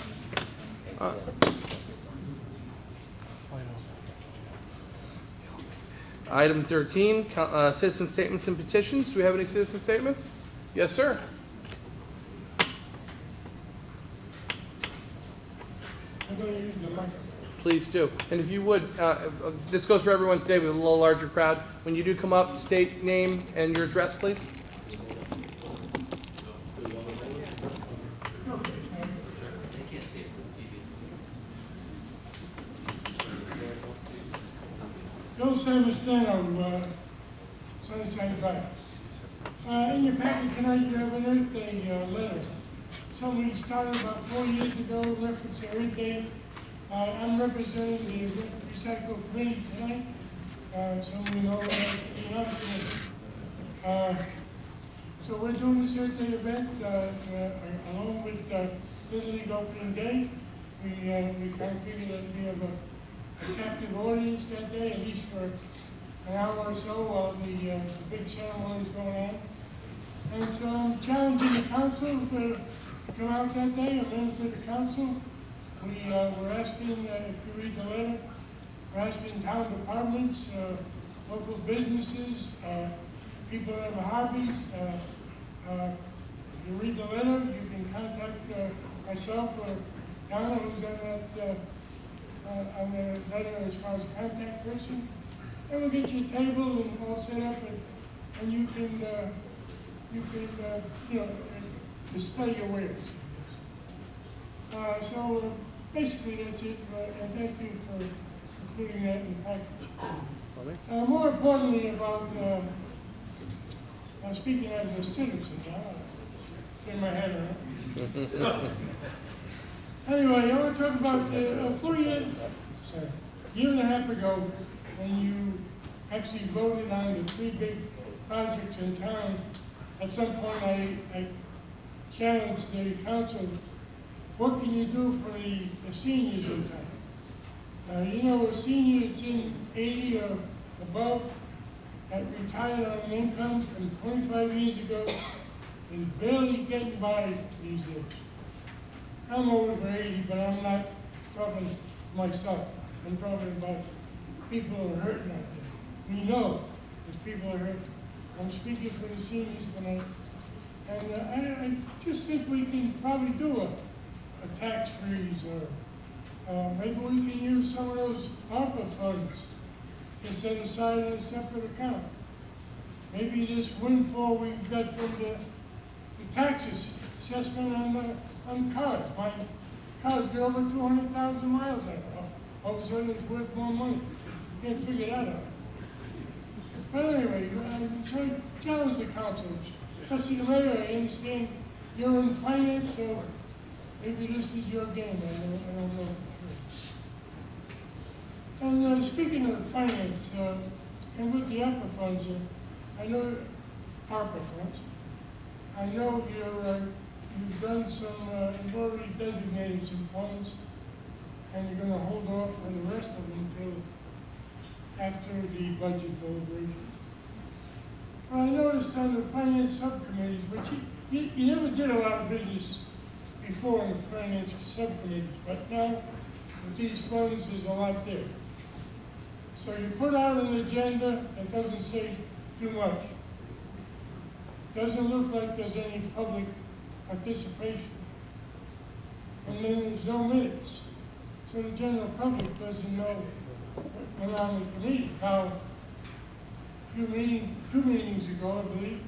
Okay. Item 13, citizen statements and petitions. Do we have any citizen statements? Yes, sir. Please do. And if you would, this goes for everyone today with a little larger crowd. When you do come up, state name and your address, please. Bill Samastano, Sunnyside Drive. In your packet tonight, you have an Earth Day letter. Somebody started about 4 years ago, referencing Earth Day. I'm representing the Recycle Committee tonight, so we know that you're not committee. So we're doing this Earth Day event along with Little League Opening Day. We kind of figured that we have a captive audience that day, at least for an hour or so while the big ceremony is going on. And so I'm challenging the council to come out that day, or members of the council. We're asking, if you read the letter, we're asking town departments, local businesses, people that have hobbies. If you read the letter, you can contact myself or Donna, who's on the letter as far as contact person. And we'll get you a table and all set up, and you can display your wares. Basically that's it, and thank you for including that in the package. More importantly about, I'm speaking as a citizen now, in my head around. Anyway, I want to talk about 4 years, sorry, year and a half ago, when you actually voted on the 3 big projects in town. At some point, I challenged the council, what can you do for the seniors in town? You know, a senior that's in 80 or above, that retired on an income from 25 years ago, is barely getting by these days. I'm over 80, but I'm not talking myself. I'm talking about people who are hurting out there. We know there's people who are hurting. I'm speaking for the seniors tonight. And I just think we can probably do a tax freeze, or maybe we can use some of those ARPA funds to set aside in a separate account. Maybe this windfall we got from the taxes assessment on cars. My cars get over 200,000 miles on it. All of a sudden it's worth more money. You can't figure that out. But anyway, I'm trying to challenge the council. Trustee Mayor, I understand you're in finance, so maybe this is your game. I don't know. And speaking of finance, and with the ARPA funds, I know ARPA funds. I know you've done some, you've already designated some funds, and you're going to hold off on the rest of them until after the budget deliberation. But I noticed on the finance subcommittees, which you never did a lot of business before in the finance subcommittees, but now with these funds, there's a lot there. So you put out an agenda that doesn't say too much. Doesn't look like there's any public participation. And then there's no minutes. So the general public doesn't know what went on with the meeting. Now, 2 meetings ago, I believe,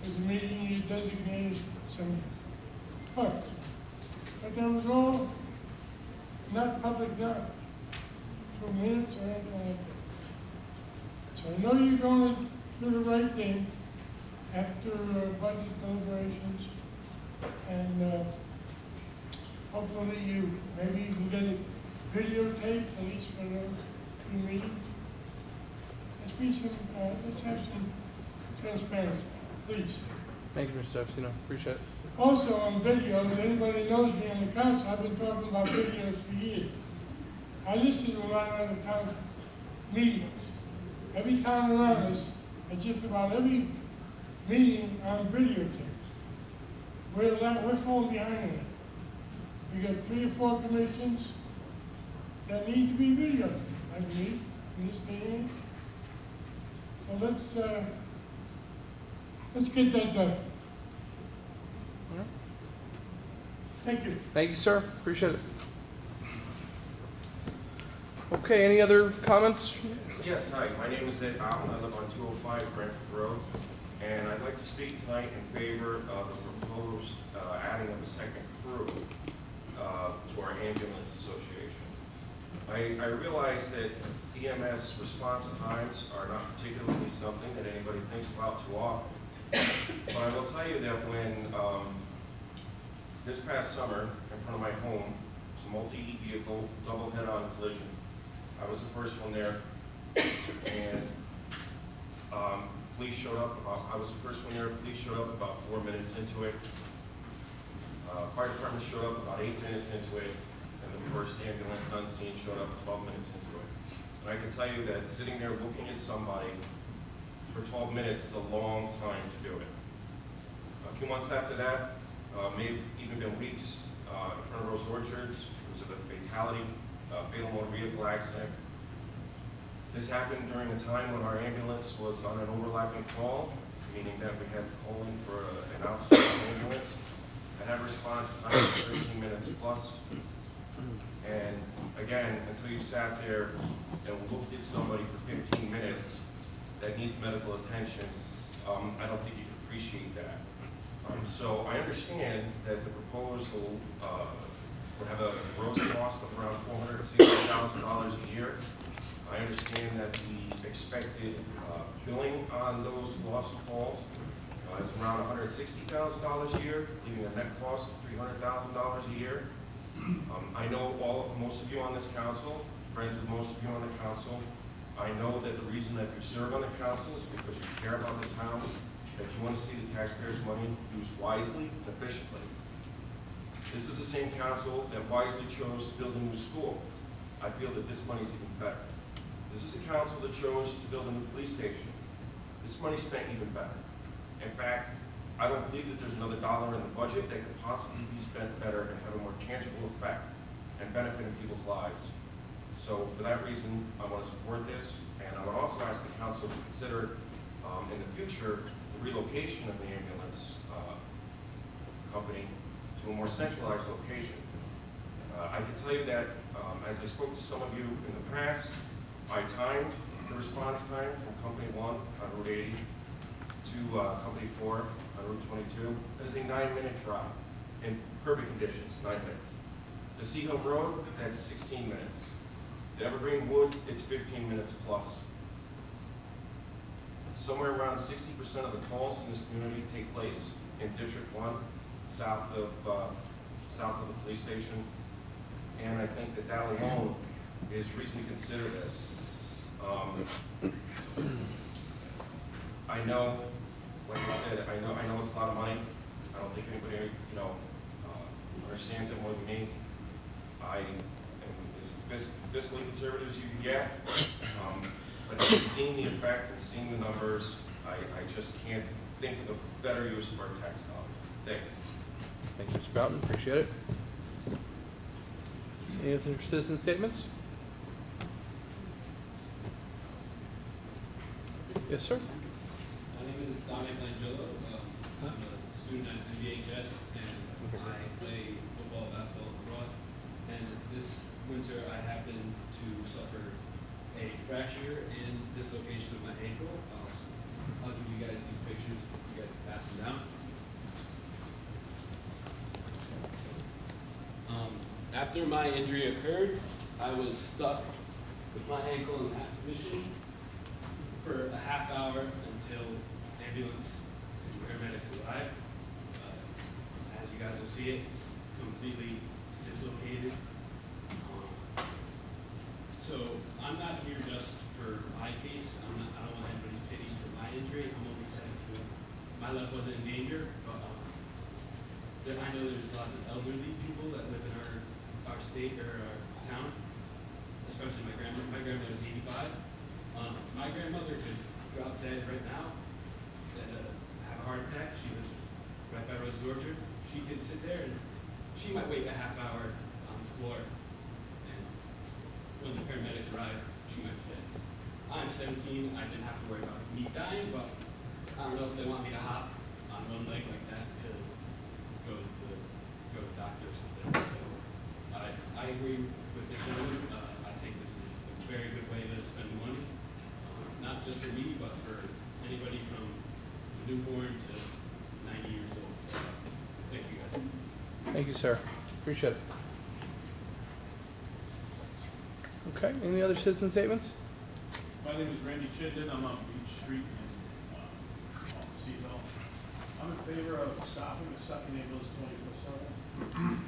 was a meeting you designated some funds. But that was all not public knowledge. 2 minutes or anything like that. So I know you're going to do the right thing after budget deliberations, and hopefully maybe you can get it videotaped, at least for those 2 meetings. Let's have some transparency, please. Thank you, Mr. D'Agostino. Appreciate it. Also on videos, anybody knows me on the council, I've been talking about videos for years. I listen to a lot of other town meetings. Every town around us, and just about every meeting on videotape. We're falling behind on it. We got 3 or 4 commissions that need to be videotaped, I believe, in this day and age. So let's get that done. Thank you. Thank you, sir. Appreciate it. Okay, any other comments? Yes, hi. My name is Ed Allen. I live on 205 Branford Road. And I'd like to speak tonight in favor of the proposed adding of a second crew to our ambulance association. I realize that EMS response times are not particularly something that anybody thinks about too often. But I will tell you that when this past summer, in front of my home, was a multi-vehicle double head-on collision. I was the first one there, and police showed up. I was the first one there. Police showed up about 4 minutes into it. Fire department showed up about 8 minutes into it, and the first ambulance on scene showed up 12 minutes into it. And I can tell you that sitting there looking at somebody for 12 minutes is a long time to do it. A few months after that, maybe even been weeks, in front of Rose Orchards, there was a fatality, fatal motor vehicle accident. This happened during a time when our ambulance was on an overlapping call, meaning that we had to call in for an outsourced ambulance. I had response time of 13 minutes plus. And again, until you sat there and looked at somebody for 15 minutes that needs medical attention, I don't think you can appreciate that. So I understand that the proposal would have a gross cost of around $460,000 a year. I understand that the expected billing on those lost calls is around $160,000 a year, leaving a net cost of $300,000 a year. I know most of you on this council, friends with most of you on the council. I know that the reason that you serve on the council is because you care about the town, that you want to see the taxpayers' money used wisely and efficiently. This is the same council that wisely chose to build a new school. I feel that this money is even better. This is the council that chose to build a new police station. This money's spent even better. In fact, I don't believe that there's another dollar in the budget that could possibly be spent better and have a more tangible effect and benefit in people's lives. So for that reason, I want to support this, and I would also ask the council to consider in the future the relocation of the ambulance company to a more centralized location. I can tell you that as I spoke to some of you in the past, I timed the response time from Company 1 on Route 80 to Company 4 on Route 22. That is a 9-minute drive in perfect conditions, 9 minutes. To Sea Hill Road, that's 16 minutes. To Evergreen Woods, it's 15 minutes plus. Somewhere around 60% of the calls in this community take place in District 1, south of the police station. And I think that that alone is reason to consider this. I know, like I said, I know it's a lot of money. I don't think anybody, understands it more than me. I am as fiscally conservative as you can get, but seeing the effect and seeing the numbers, I just can't think of a better use of our tax dollars. Thanks. Thank you, Mr. Broughton. Appreciate it. Any other citizen statements? Yes, sir. My name is Dominic Langillo. I'm a student at MBHS, and I play football, basketball, and lacrosse. And this winter, I happened to suffer a fracture and dislocation of my ankle. I'll give you guys these pictures. You guys can pass them down. After my injury occurred, I was stuck with my ankle in that position for a half hour until ambulance and paramedics arrived. As you guys will see it, it's completely dislocated. So I'm not here just for my case. I don't want anybody's pity for my injury. I'm only 17. My life wasn't in danger, but I know there's lots of elderly people that live in our state or our town, especially my grandmother. My grandmother's 85. My grandmother could drop dead right now, have a heart attack. She was right by Rose's Orchard. She could sit there and she might wait a half hour on the floor, and when the paramedics arrive, she might be dead. I'm 17. I didn't have to worry about me dying, but I don't know if they want me to hop on one leg like that to go to the doctor or something. So I agree with this gentleman. I think this is a very good way to spend money, not just for me, but for anybody from newborn to 90 years old. So thank you guys. Thank you, sir. Appreciate it. Okay, any other citizen statements? My name is Randy Chittenden. I'm on Beach Street in Sea Hill. I'm in favor of stopping the second ambulance 24/7.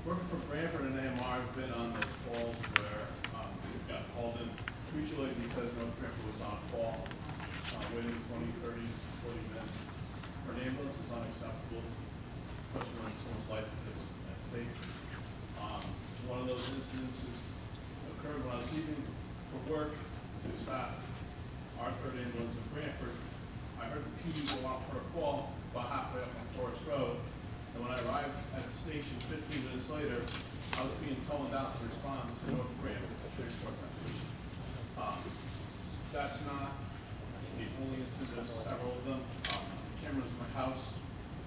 Working for Branford and AMR, I've been on those calls where we've got called in mutually because North Branford was on call, waiting 20, 30, 40 minutes for an ambulance is unacceptable, especially when someone's life is at stake. One of those incidences occurred when I was leaving for work to stop our third ambulance in Branford. I heard the PD go out for a call about halfway up on Forest Road, and when I arrived at the station 15 minutes later, I was being toned out to respond to North Branford to transport that patient. That's not the only instance, there's several of them. The cameras in my house,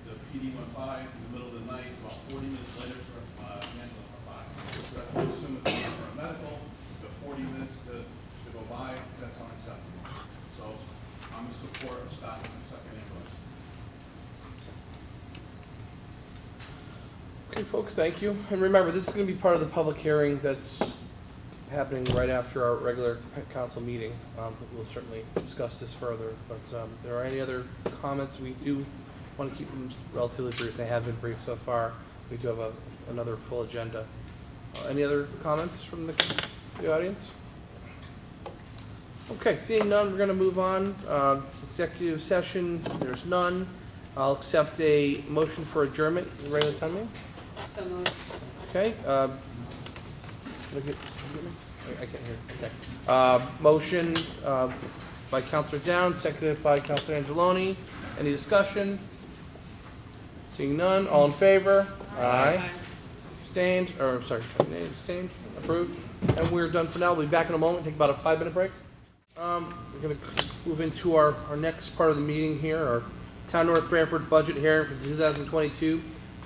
the PD went by in the middle of the night, about 40 minutes later for the ambulance went by. So I would assume if it's for a medical, the 40 minutes to go by, that's unacceptable. So I'm in support of stopping the second ambulance. Okay, folks, thank you. And remember, this is going to be part of the public hearing that's happening right after our regular council meeting. We'll certainly discuss this further, but if there are any other comments, we do want to keep them relatively brief. They have been brief so far. We do have another full agenda. Any other comments from the audience? Okay, seeing none, we're going to move on. Executive session, there's none. I'll accept a motion for adjournment, regular time meeting. So moved. Okay. I can't hear. Okay. Motion by Councilor Downs, seconded by Councilor Angeloni. Any discussion? Seeing none, all in favor? Aye. Abstained, or sorry, abstained, approved. And we're done for now. We'll be back in a moment, take about a 5-minute break. We're going to move into our next part of the meeting here, our Town North Branford budget hearing for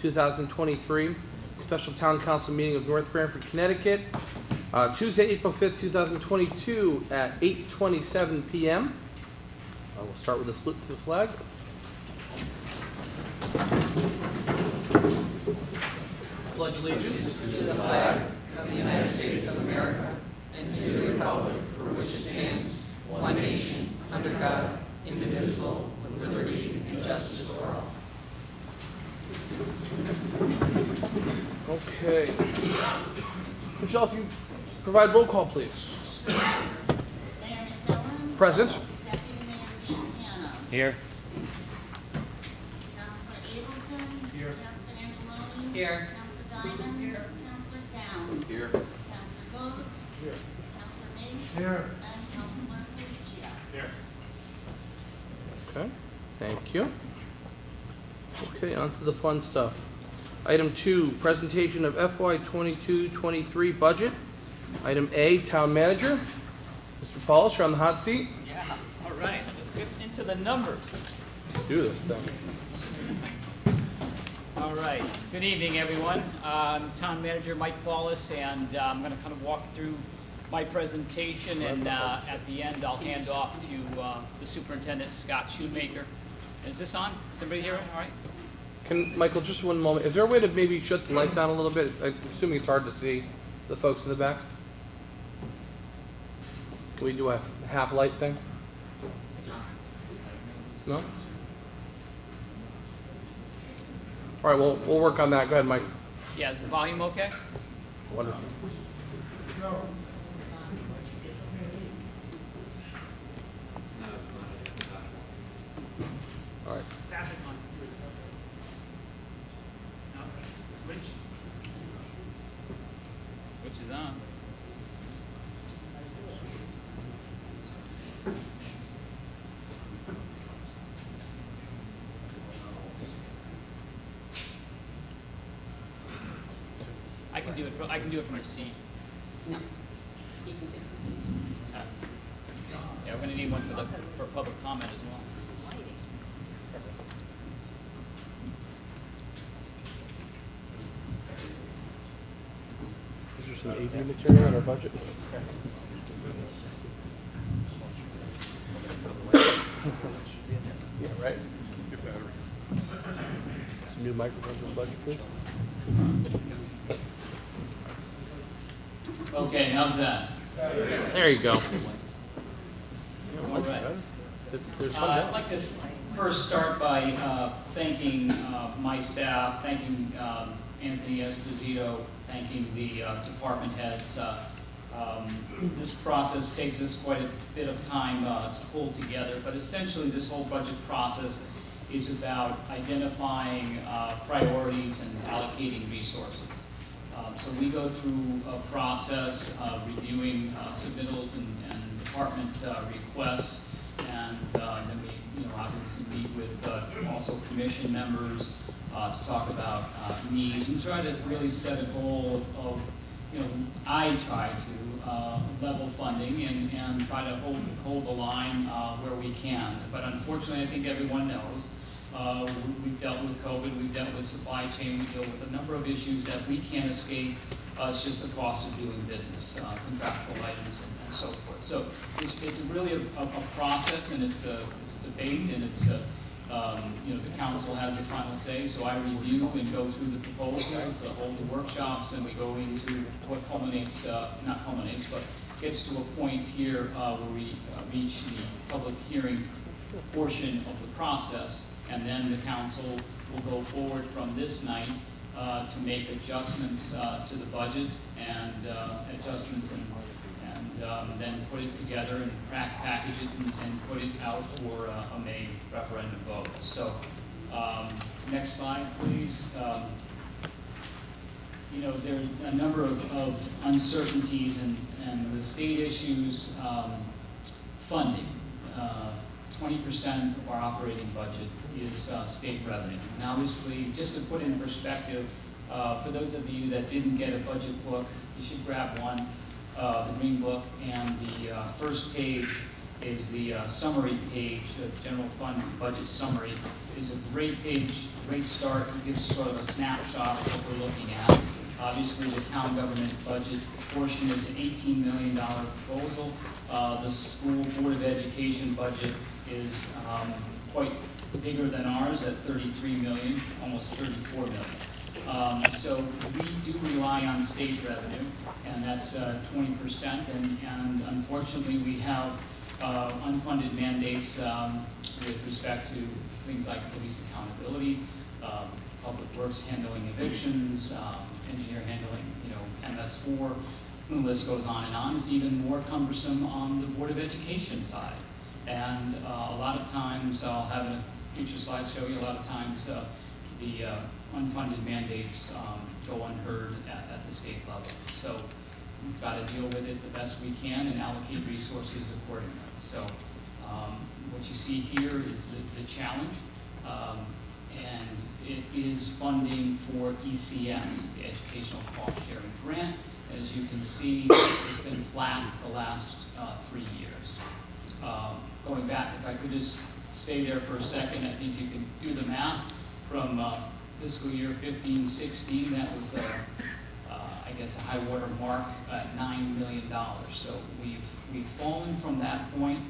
2022-2023, special town council meeting of North Branford, Connecticut, Tuesday, April 5th, 2022 at 8:27 p.m. We'll start with a salute to the flag. Pledge allegiance to the flag of the United States of America and to the republic for which it stands, one nation, under God, indivisible, with liberty and justice for all. Okay. Michelle, if you provide roll call, please. Mayor McMillan. Present. Deputy Mayor Santana. Here. Councilor Abelson. Here. Councilor Angeloni. Here. Councilor Diamond. Here. Councilor Downs. Here. Councilor Gold. Here. Councilor Mace. Here. And Councilor Felicia. Here. Okay, thank you. Okay, on to the fun stuff. Item 2, presentation of FY 22-23 budget. Item A, town manager. Mr. Polish, you're on the hot seat. Yeah, all right, let's get into the numbers. Let's do this thing. All right, good evening, everyone. I'm Town Manager Mike Paulus, and I'm going to kind of walk through my presentation, and at the end, I'll hand off to the Superintendent, Scott Shoemaker. Is this on? Is everybody hearing all right? Can, Michael, just one moment. Is there a way to maybe shut the light down a little bit? I'm assuming it's hard to see the folks in the back. Can we do a half light thing? No? All right, we'll work on that. Go ahead, Mike. Yeah, is the volume okay? Wonderful. All right. Which is on. I can do it from my seat. No. You can do it. Yeah, we're gonna need one for public comment as well. Is there some AV material in our budget? Yeah, right? Some new microphones in the budget, please. Okay, how's that? There you go. All right. There's I'd like to first start by thanking my staff, thanking Anthony Esposito, thanking the department heads. This process takes us quite a bit of time to pull together, but essentially this whole budget process is about identifying priorities and allocating resources. So we go through a process of reviewing submittals and department requests, and then we, obviously meet with also commission members to talk about needs and try to really set a goal of I try to level funding and try to hold the line where we can. But unfortunately, I think everyone knows we've dealt with COVID, we've dealt with supply chain, we deal with a number of issues that we can't escape. It's just the cost of doing business, contractual items and so forth. So it's really a process, and it's a debate, and it's the council has the final say, so I review and go through the proposals, hold the workshops, and we go into what culminates, not culminates, but gets to a point here where we reach the public hearing portion of the process, and then the council will go forward from this night to make adjustments to the budget and adjustments and then put it together and package it and put it out for a May referendum vote. So, next slide, please. There's a number of uncertainties and the state issues funding. 20% of our operating budget is state revenue. And obviously, just to put in perspective, for those of you that didn't get a budget book, you should grab one. The green book, and the first page is the summary page, the general fund budget summary. It is a great page, great start. It gives sort of a snapshot of what we're looking at. Obviously, the town government budget portion is an $18 million proposal. The school board of education budget is quite bigger than ours at $33 million, almost $34 million. So we do rely on state revenue, and that's 20%, and unfortunately we have unfunded mandates with respect to things like police accountability, public works handling evictions, engineer handling, MS4, and the list goes on and on. It's even more cumbersome on the Board of Education side. And a lot of times, I'll have a future slide show you, a lot of times the unfunded mandates go unheard at the state level. So we've got to deal with it the best we can and allocate resources accordingly. So what you see here is the challenge, and it is funding for ECS, the Educational Cost Sharing Grant. As you can see, it's been flat the last 3 years. Going back, if I could just stay there for a second, I think you can do the math from fiscal year 15-16. That was, I guess, a high water mark at $9 million. So we've fallen from that point.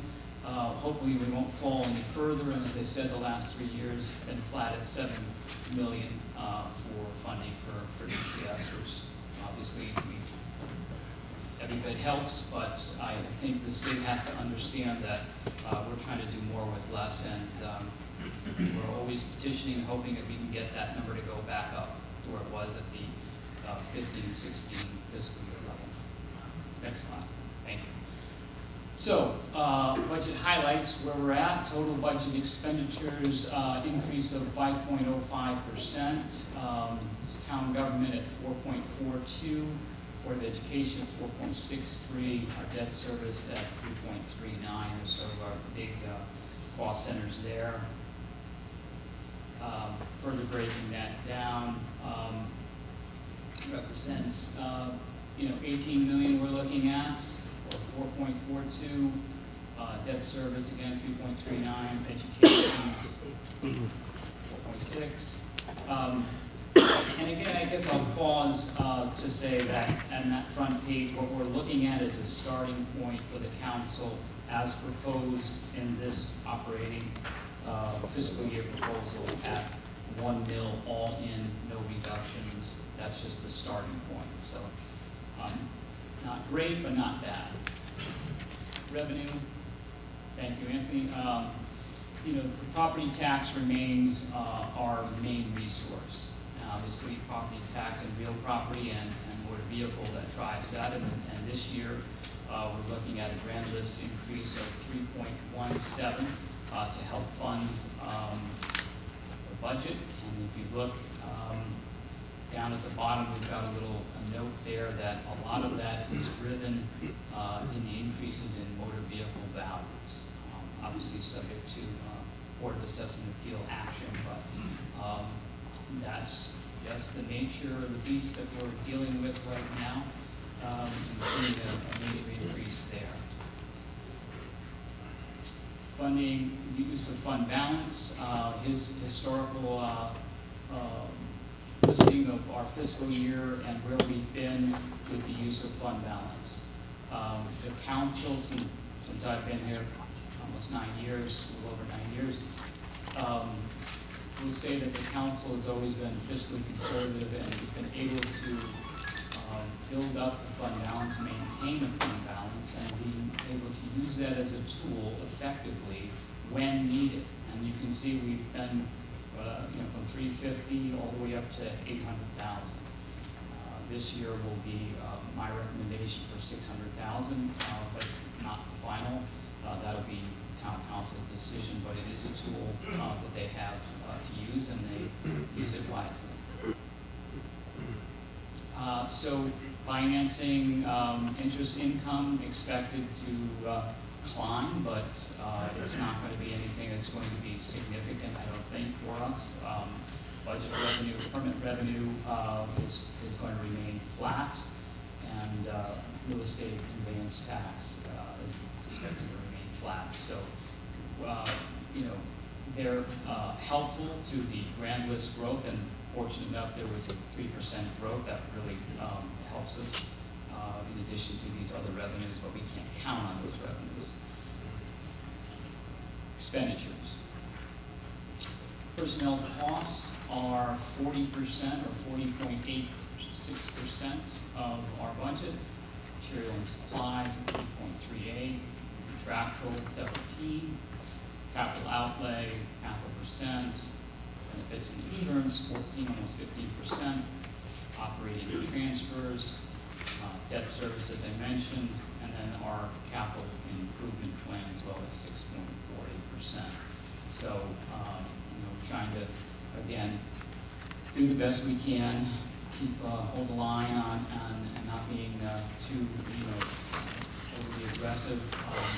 Hopefully we won't fall any further. And as I said, the last 3 years have been flat at $7 million for funding for DCS, which obviously every bit helps, but I think the state has to understand that we're trying to do more with less, and we're always petitioning and hoping that we can get that number to go back up to where it was at the 15-16 fiscal year level. Next slide. Thank you. So, budget highlights where we're at. Total budget expenditures increase of 5.05%. This town government at 4.42%. Board of Education at 4.63%. Our debt service at 3.39%. Are sort of our big cost centers there. Further breaking that down, represents 18 million we're looking at, or 4.42. Debt service again 3.39. Education is 4.6. And again, I guess I'll pause to say that on that front page, what we're looking at is a starting point for the council as proposed in this operating fiscal year proposal at 1 mil all in, no reductions. That's just the starting point. So not great, but not bad. Revenue, thank you, Anthony. The property tax remains our main resource. Obviously, property tax and real property and motor vehicle that drives that. And this year, we're looking at a grand list increase of 3.17 to help fund the budget. And if you look down at the bottom, we've got a note there that a lot of that is driven in the increases in motor vehicle values. Obviously, subject to Board of Assessment Appeal action, but that's just the nature of the beast that we're dealing with right now, and seeing a major increase there. Funding, use of fund balance, his historical listing of our fiscal year and where we've been with the use of fund balance. The council, since I've been here almost 9 years, a little over 9 years, will say that the council has always been fiscally conservative and has been able to build up the fund balance, maintain a fund balance, and being able to use that as a tool effectively when needed. And you can see we've been, from 350 all the way up to 800,000. This year will be my recommendation for 600,000, but it's not final. That'll be town council's decision, but it is a tool that they have to use, and they use it wisely. So financing, interest income expected to climb, but it's not going to be anything that's going to be significant, I don't think, for us. Budget revenue, permanent revenue is going to remain flat, and real estate conveyance tax is expected to remain flat. So, they're helpful to the grand list growth, and fortunate enough there was a 3% growth that really helps us in addition to these other revenues, but we can't count on those revenues. Expenditures. Personnel costs are 40% or 40.86% of our budget. Material and supplies at 3.38, contractual 17, capital outlay 0.5%, benefits and insurance 14, almost 15%, operating transfers, debt service as I mentioned, and then our capital improvement plan as well as 6.48%. So, trying to, again, do the best we can, keep, hold the line on and not being too, overly aggressive,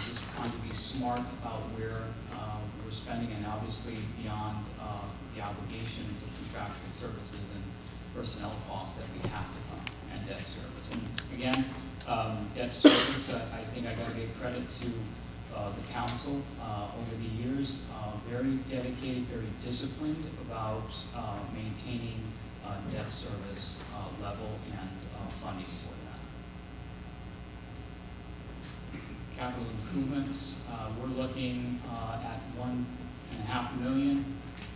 just trying to be smart about where we're spending, and obviously beyond the obligations of contractual services and personnel costs that we have to fund, and debt service. And again, debt service, I think I gotta give credit to the council over the years, very dedicated, very disciplined about maintaining debt service level and funding for that. Capital improvements, we're looking at $1.5 million,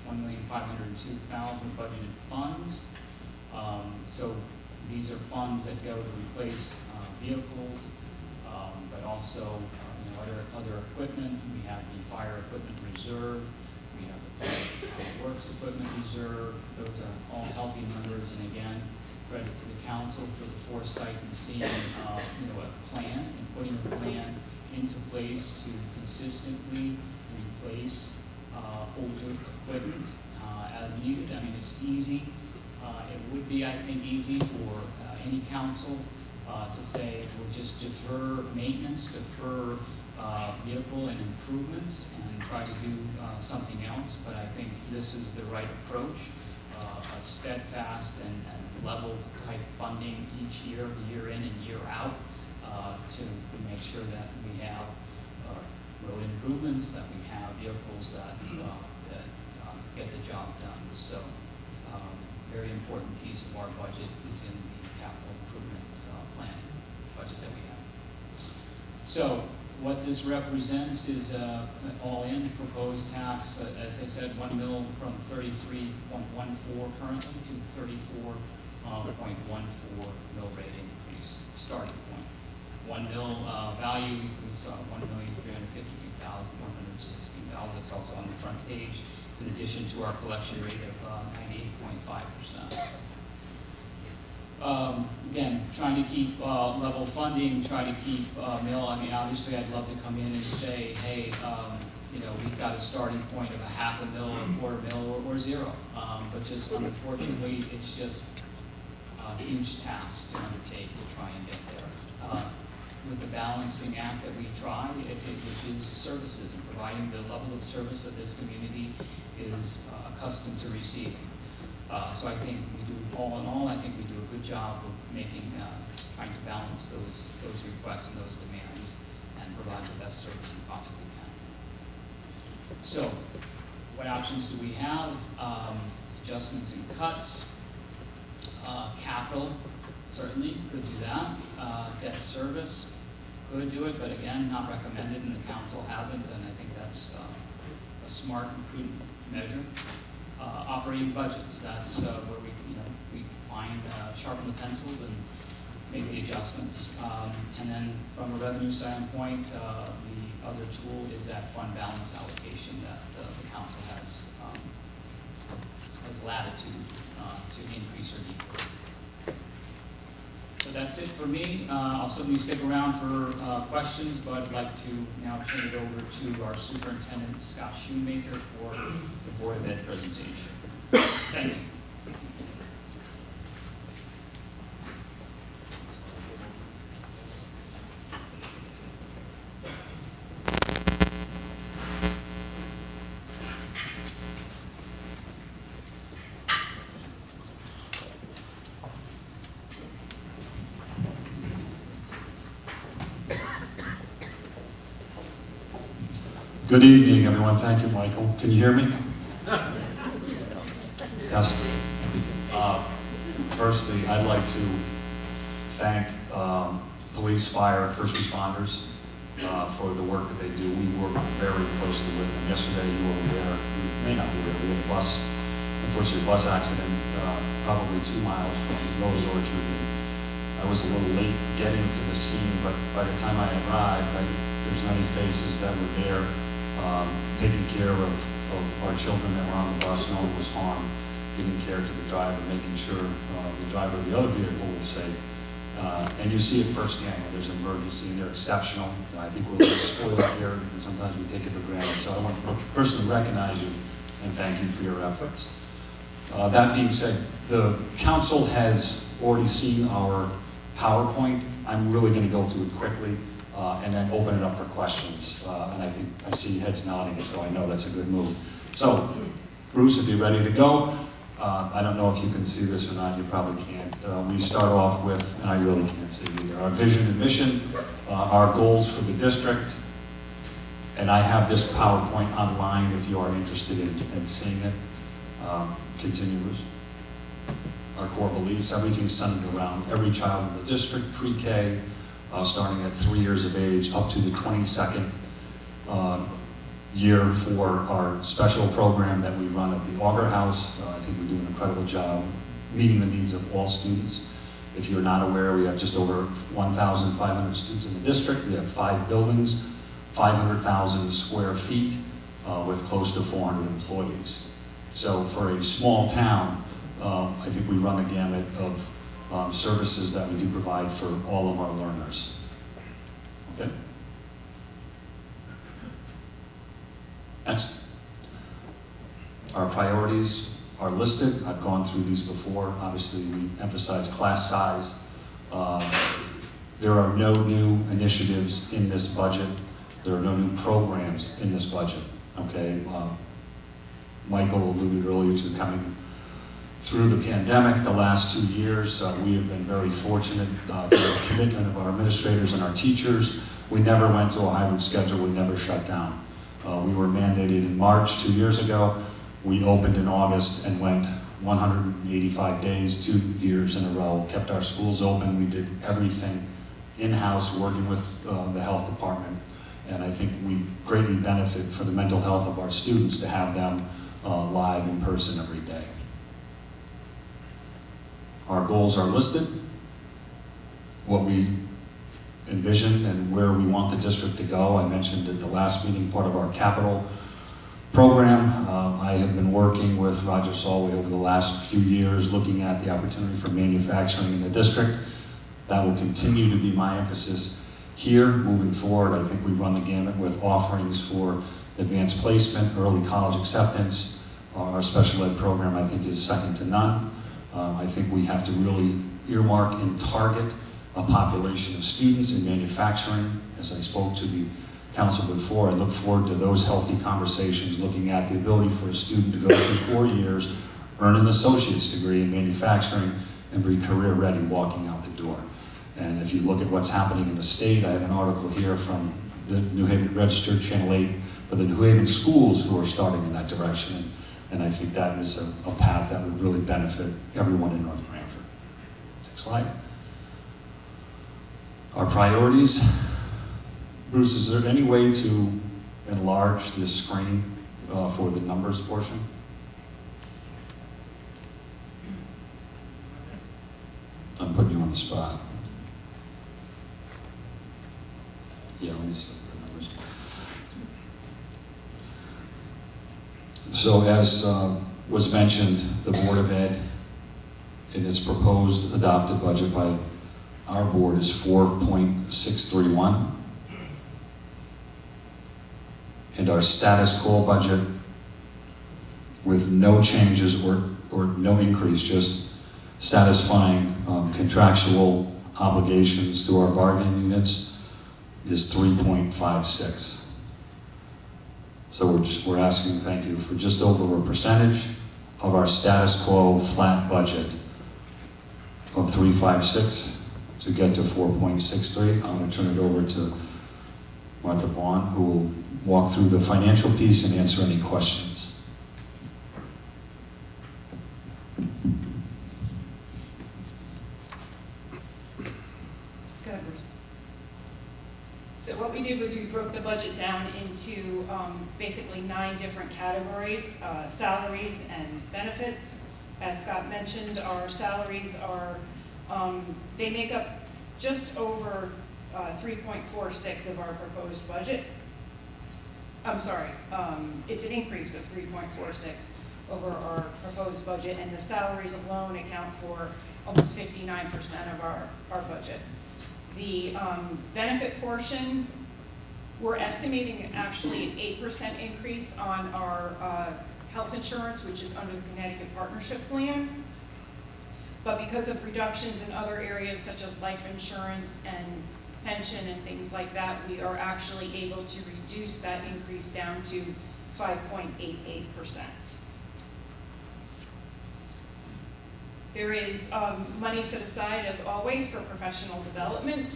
$1,502,000 budgeted funds. So these are funds that go to replace vehicles, but also other equipment. We have the fire equipment reserve. We have the public works equipment reserve. Those are all healthy numbers. And again, credit to the council for the foresight and seeing, a plan and putting a plan into place to consistently replace older equipment as needed. I mean, it's easy. It would be, I think, easy for any council to say we'll just defer maintenance, defer vehicle and improvements, and try to do something else. But I think this is the right approach, a steadfast and level type funding each year in and year out, to make sure that we have road improvements, that we have vehicles that get the job done. So, very important piece of our budget is in the capital improvement planning budget that we have. So, what this represents is an all-in proposed tax, as I said, $1 million from 33.14 currently to 34.14 mill rate increase starting point. $1 million value is $1,352,116. It's also on the front page, in addition to our collection rate of 98.5%. Again, trying to keep level funding, try to keep mill. I mean, obviously, I'd love to come in and say, hey, we've got a starting point of $0.5 million, $0.25 million, or zero. But just unfortunately, it's just a huge task to undertake to try and get there. With the balancing act that we try, which is services and providing the level of service that this community is accustomed to receiving. So I think we do, all in all, I think we do a good job of trying to balance those requests and those demands and provide the best service we possibly can. So, what options do we have? Adjustments and cuts. Capital, certainly could do that. Debt service could do it, but again, not recommended, and the council hasn't, and I think that's a smart and prudent measure. Operating budgets, that's where we find, sharpen the pencils and make the adjustments. And then from a revenue standpoint, the other tool is that fund balance allocation that the council has latitude to increase or decrease. So that's it for me. I'll certainly stick around for questions, but I'd like to now turn it over to our superintendent, Scott Shoemaker, for the Board of Ed presentation. Thank you. Good evening, everyone. Thank you, Michael. Can you hear me? Testing. Firstly, I'd like to thank police, fire, first responders for the work that they do. We work very closely with them. Yesterday, you were aware, you may not be aware, we had a bus, unfortunately, a bus accident probably 2 miles from Rose Orchard. I was a little late getting to the scene, but by the time I arrived, there's many faces that were there taking care of our children that were on the bus. No one was harmed, giving care to the driver, making sure the driver of the other vehicle was safe. And you see it firsthand when there's an emergency, and they're exceptional. I think we're a little spoiled here, and sometimes we take it for granted. So I want to personally recognize you and thank you for your efforts. That being said, the council has already seen our PowerPoint. I'm really going to go through it quickly and then open it up for questions. And I think I see heads nodding, so I know that's a good move. So, Bruce, if you're ready to go. I don't know if you can see this or not, you probably can't. We start off with, and I really can't see either, our vision and mission, our goals for the district, and I have this PowerPoint online if you are interested in seeing it. Continue, Bruce. Our core beliefs, everything's centered around every child in the district, pre-K, starting at 3 years of age, up to the 22nd year for our special program that we run at the Auger House. I think we do an incredible job meeting the needs of all students. If you're not aware, we have just over 1,500 students in the district. We have 5 buildings, 500,000 square feet, with close to 400 employees. So for a small town, I think we run the gamut of services that we do provide for all of our learners. Okay? Next. Our priorities are listed. I've gone through these before. Obviously, we emphasize class size. There are no new initiatives in this budget. There are no new programs in this budget. Okay? Michael alluded earlier to coming through the pandemic the last 2 years. We have been very fortunate to the commitment of our administrators and our teachers. We never went to a hybrid schedule. We never shut down. We were mandated in March 2 years ago. We opened in August and went 185 days, 2 years in a row, kept our schools open. We did everything in-house, working with the health department. And I think we greatly benefit for the mental health of our students to have them live in person every day. Our goals are listed, what we envision and where we want the district to go. I mentioned at the last meeting part of our capital program. I have been working with Roger Solway over the last few years looking at the opportunity for manufacturing in the district. That will continue to be my emphasis here moving forward. I think we run the gamut with offerings for advanced placement, early college acceptance. Our special ed program, I think, is second to none. I think we have to really earmark and target a population of students in manufacturing. As I spoke to the council before, I look forward to those healthy conversations, looking at the ability for a student to go through 4 years, earn an associate's degree in manufacturing, and be career ready walking out the door. And if you look at what's happening in the state, I have an article here from the New Haven Register, Channel 8, for the New Haven schools who are starting in that direction. And I think that is a path that would really benefit everyone in North Branford. Next slide. Our priorities. Bruce, is there any way to enlarge this screen? for the numbers portion? I'm putting you on the spot. Yeah, let me just look at the numbers. So as was mentioned, the Board of Ed, in its proposed adopted budget by our board, is 4.631. And our status quo budget, with no changes or no increase, just satisfying contractual obligations to our bargaining units, is 3.56. So we're asking, thank you, for just over a percentage of our status quo flat budget of 356 to get to 4.63. I'm going to turn it over to Martha Vaughn, who will walk through the financial piece and answer any questions. Good. So what we did was we broke the budget down into basically 9 different categories: salaries and benefits. As Scott mentioned, our salaries are, they make up just over 3.46 of our proposed budget. I'm sorry, it's an increase of 3.46 over our proposed budget, and the salaries alone account for almost 59% of our budget. The benefit portion, we're estimating actually an 8% increase on our health insurance, which is under the Connecticut Partnership Plan. But because of reductions in other areas such as life insurance and pension and things like that, we are actually able to reduce that increase down to 5.88%. There is money set aside, as always, for professional development.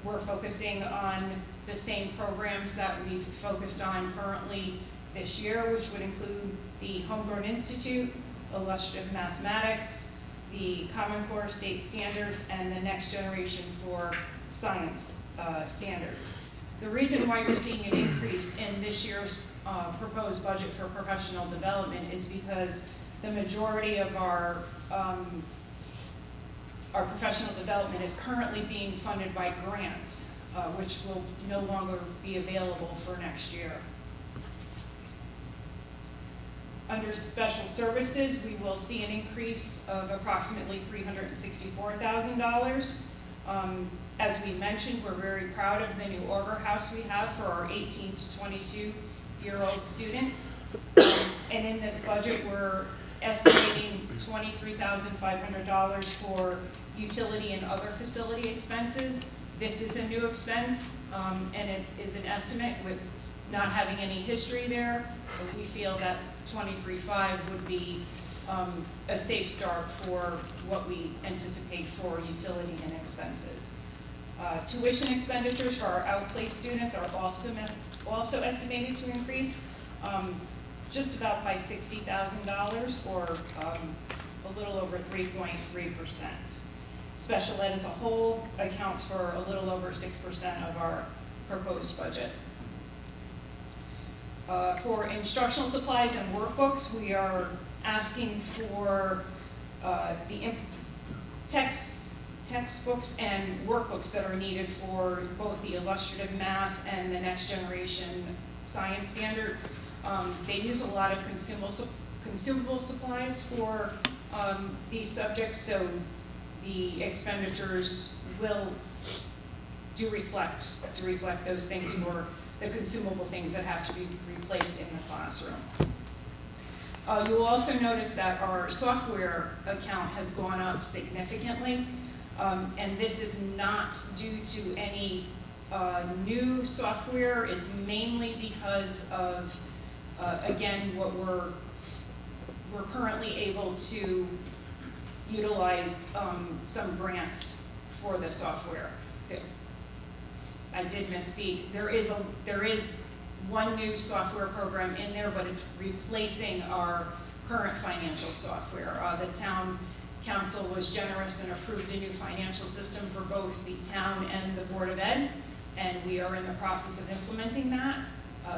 We're focusing on the same programs that we've focused on currently this year, which would include the Homegrown Institute, Illustrative Mathematics, the Common Core State Standards, and the Next Generation for Science Standards. The reason why you're seeing an increase in this year's proposed budget for professional development is because the majority of our professional development is currently being funded by grants, which will no longer be available for next year. Under special services, we will see an increase of approximately $364,000. As we mentioned, we're very proud of the new Order House we have for our 18 to 22-year-old students. And in this budget, we're estimating $23,500 for utility and other facility expenses. This is a new expense, and it is an estimate with not having any history there, but we feel that $23,500 would be a safe start for what we anticipate for utility and expenses. Tuition expenditures for our outplaced students are also estimated to increase just about by $60,000, or a little over 3.3%. Special ed as a whole accounts for a little over 6% of our proposed budget. For instructional supplies and workbooks, we are asking for the textbooks and workbooks that are needed for both the illustrative math and the Next Generation Science Standards. They use a lot of consumable supplies for these subjects, so the expenditures do reflect those things, or the consumable things that have to be replaced in the classroom. You will also notice that our software account has gone up significantly, and this is not due to any new software. It's mainly because of, again, what we're currently able to utilize some grants for the software. I did misspeak. There is one new software program in there, but it's replacing our current financial software. The town council was generous and approved a new financial system for both the town and the Board of Ed, and we are in the process of implementing that.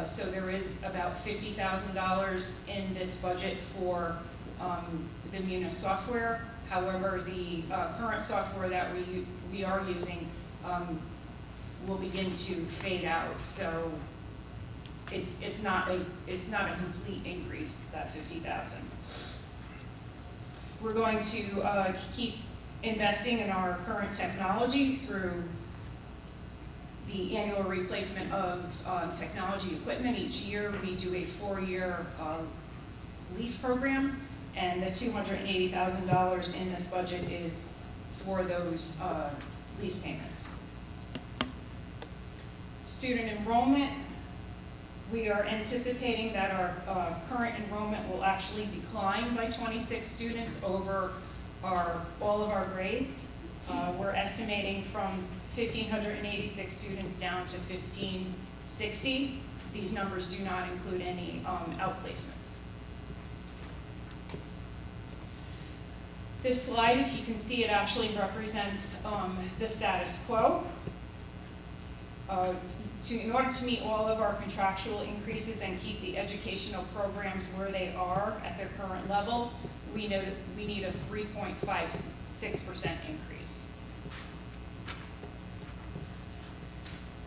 So there is about $50,000 in this budget for the Munis software. However, the current software that we are using will begin to fade out. So it's not a complete increase, that 50,000. We're going to keep investing in our current technology through the annual replacement of technology equipment. Each year we do a 4-year lease program, and the $280,000 in this budget is for those lease payments. Student enrollment, we are anticipating that our current enrollment will actually decline by 26 students over all of our grades. We're estimating from 1,586 students down to 1,560. These numbers do not include any outplacements. This slide, if you can see, it actually represents the status quo. In order to meet all of our contractual increases and keep the educational programs where they are at their current level, we need a 3.56% increase.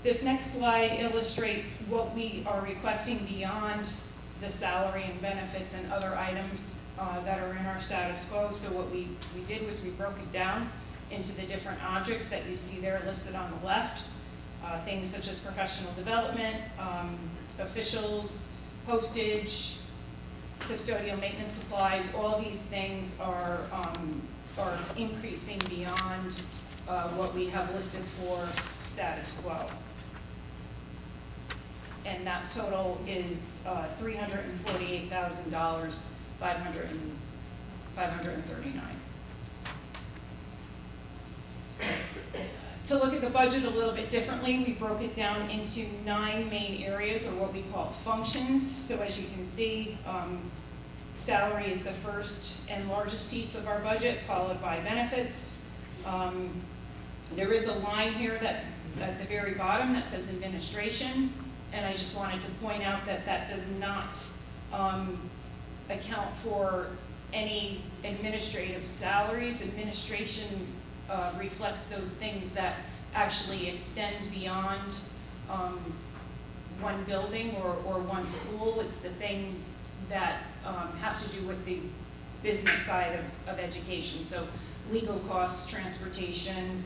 This next slide illustrates what we are requesting beyond the salary and benefits and other items that are in our status quo. So what we did was we broke it down into the different objects that you see there listed on the left. Things such as professional development, officials, postage, custodial maintenance supplies. All these things are increasing beyond what we have listed for status quo. And that total is $348,539. To look at the budget a little bit differently, we broke it down into 9 main areas, or what we call functions. So as you can see, salary is the first and largest piece of our budget, followed by benefits. There is a line here that's at the very bottom that says administration, and I just wanted to point out that that does not account for any administrative salaries. Administration reflects those things that actually extend beyond one building or one school. It's the things that have to do with the business side of education. So legal costs, transportation,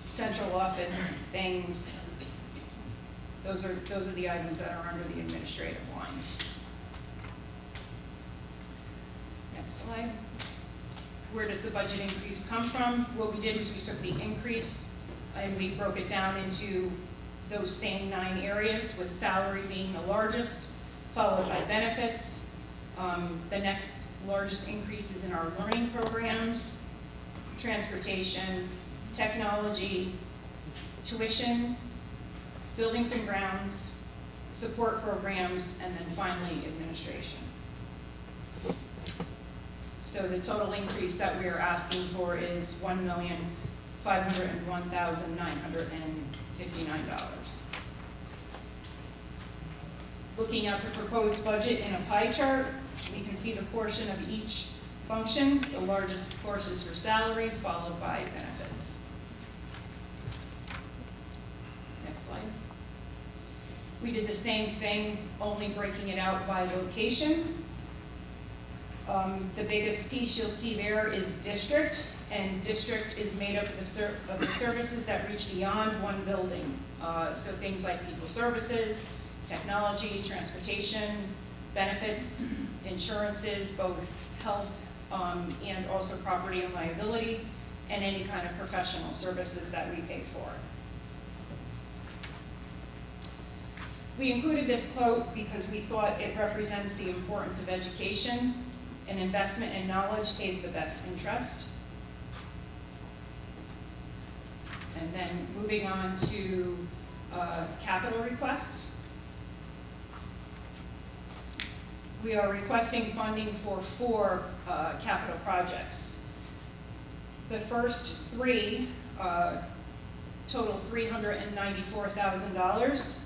central office things. Those are the items that are under the administrative line. Next slide. Where does the budget increase come from? What we did was we took the increase and we broke it down into those same 9 areas, with salary being the largest, followed by benefits. The next largest increase is in our learning programs, transportation, technology, tuition, buildings and grounds, support programs, and then finally administration. So the total increase that we are asking for is $1,501,959. Looking at the proposed budget in a pie chart, we can see the portion of each function. The largest, of course, is for salary, followed by benefits. Next slide. We did the same thing, only breaking it out by location. The biggest piece you'll see there is district, and district is made up of the services that reach beyond one building. So things like people services, technology, transportation, benefits, insurances, both health and also property and liability, and any kind of professional services that we pay for. We included this quote because we thought it represents the importance of education. An investment in knowledge pays the best interest. And then moving on to capital requests. We are requesting funding for 4 capital projects. The first 3 total $394,000.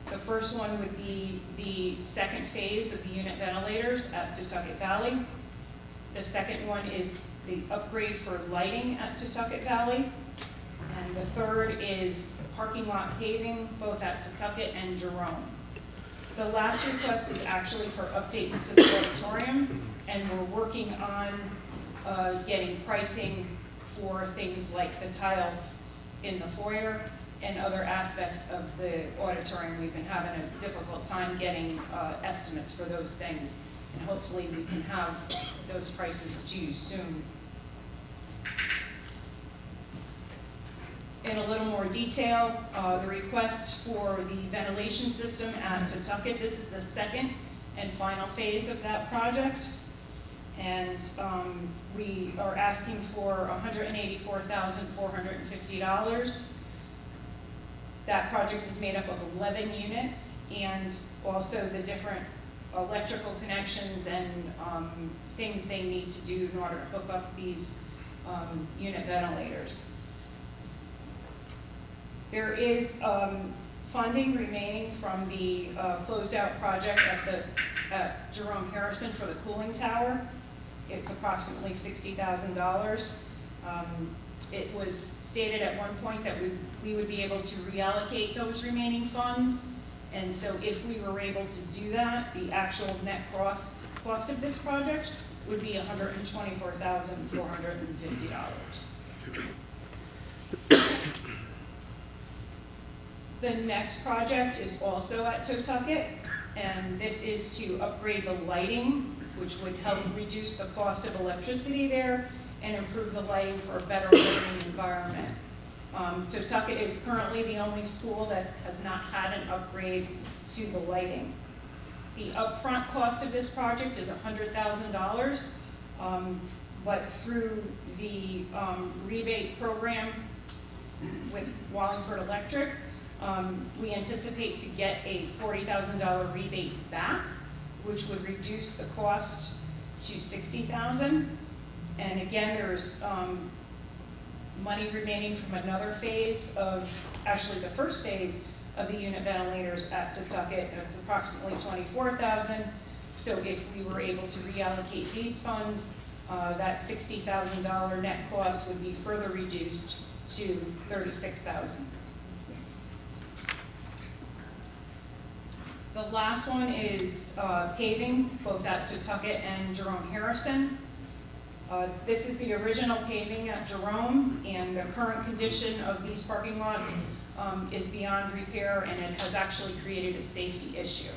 The first one would be the second phase of the unit ventilators at Tutucket Valley. The second one is the upgrade for lighting at Tutucket Valley. And the third is parking lot paving, both at Tutucket and Jerome. The last request is actually for updates to the auditorium, and we're working on getting pricing for things like the tile in the foyer and other aspects of the auditorium. We've been having a difficult time getting estimates for those things, and hopefully we can have those prices to you soon. In a little more detail, the request for the ventilation system at Tutucket. This is the second and final phase of that project. And we are asking for $184,450. That project is made up of 11 units, and also the different electrical connections and things they need to do in order to hook up these unit ventilators. There is funding remaining from the closed out project at Jerome Harrison for the cooling tower. It's approximately $60,000. It was stated at one point that we would be able to reallocate those remaining funds. And so if we were able to do that, the actual net cost of this project would be $124,450. The next project is also at Tutucket, and this is to upgrade the lighting, which would help reduce the cost of electricity there and improve the lighting for a better learning environment. Tutucket is currently the only school that has not had an upgrade to the lighting. The upfront cost of this project is $100,000, but through the rebate program with Wallingford Electric, we anticipate to get a $40,000 rebate back, which would reduce the cost to $60,000. And again, there's money remaining from another phase of, actually the first phase of the unit ventilators at Tutucket, and it's approximately $24,000. So if we were able to reallocate these funds, that $60,000 net cost would be further reduced to $36,000. The last one is paving, both at Tutucket and Jerome Harrison. This is the original paving at Jerome, and the current condition of these parking lots is beyond repair, and it has actually created a safety issue.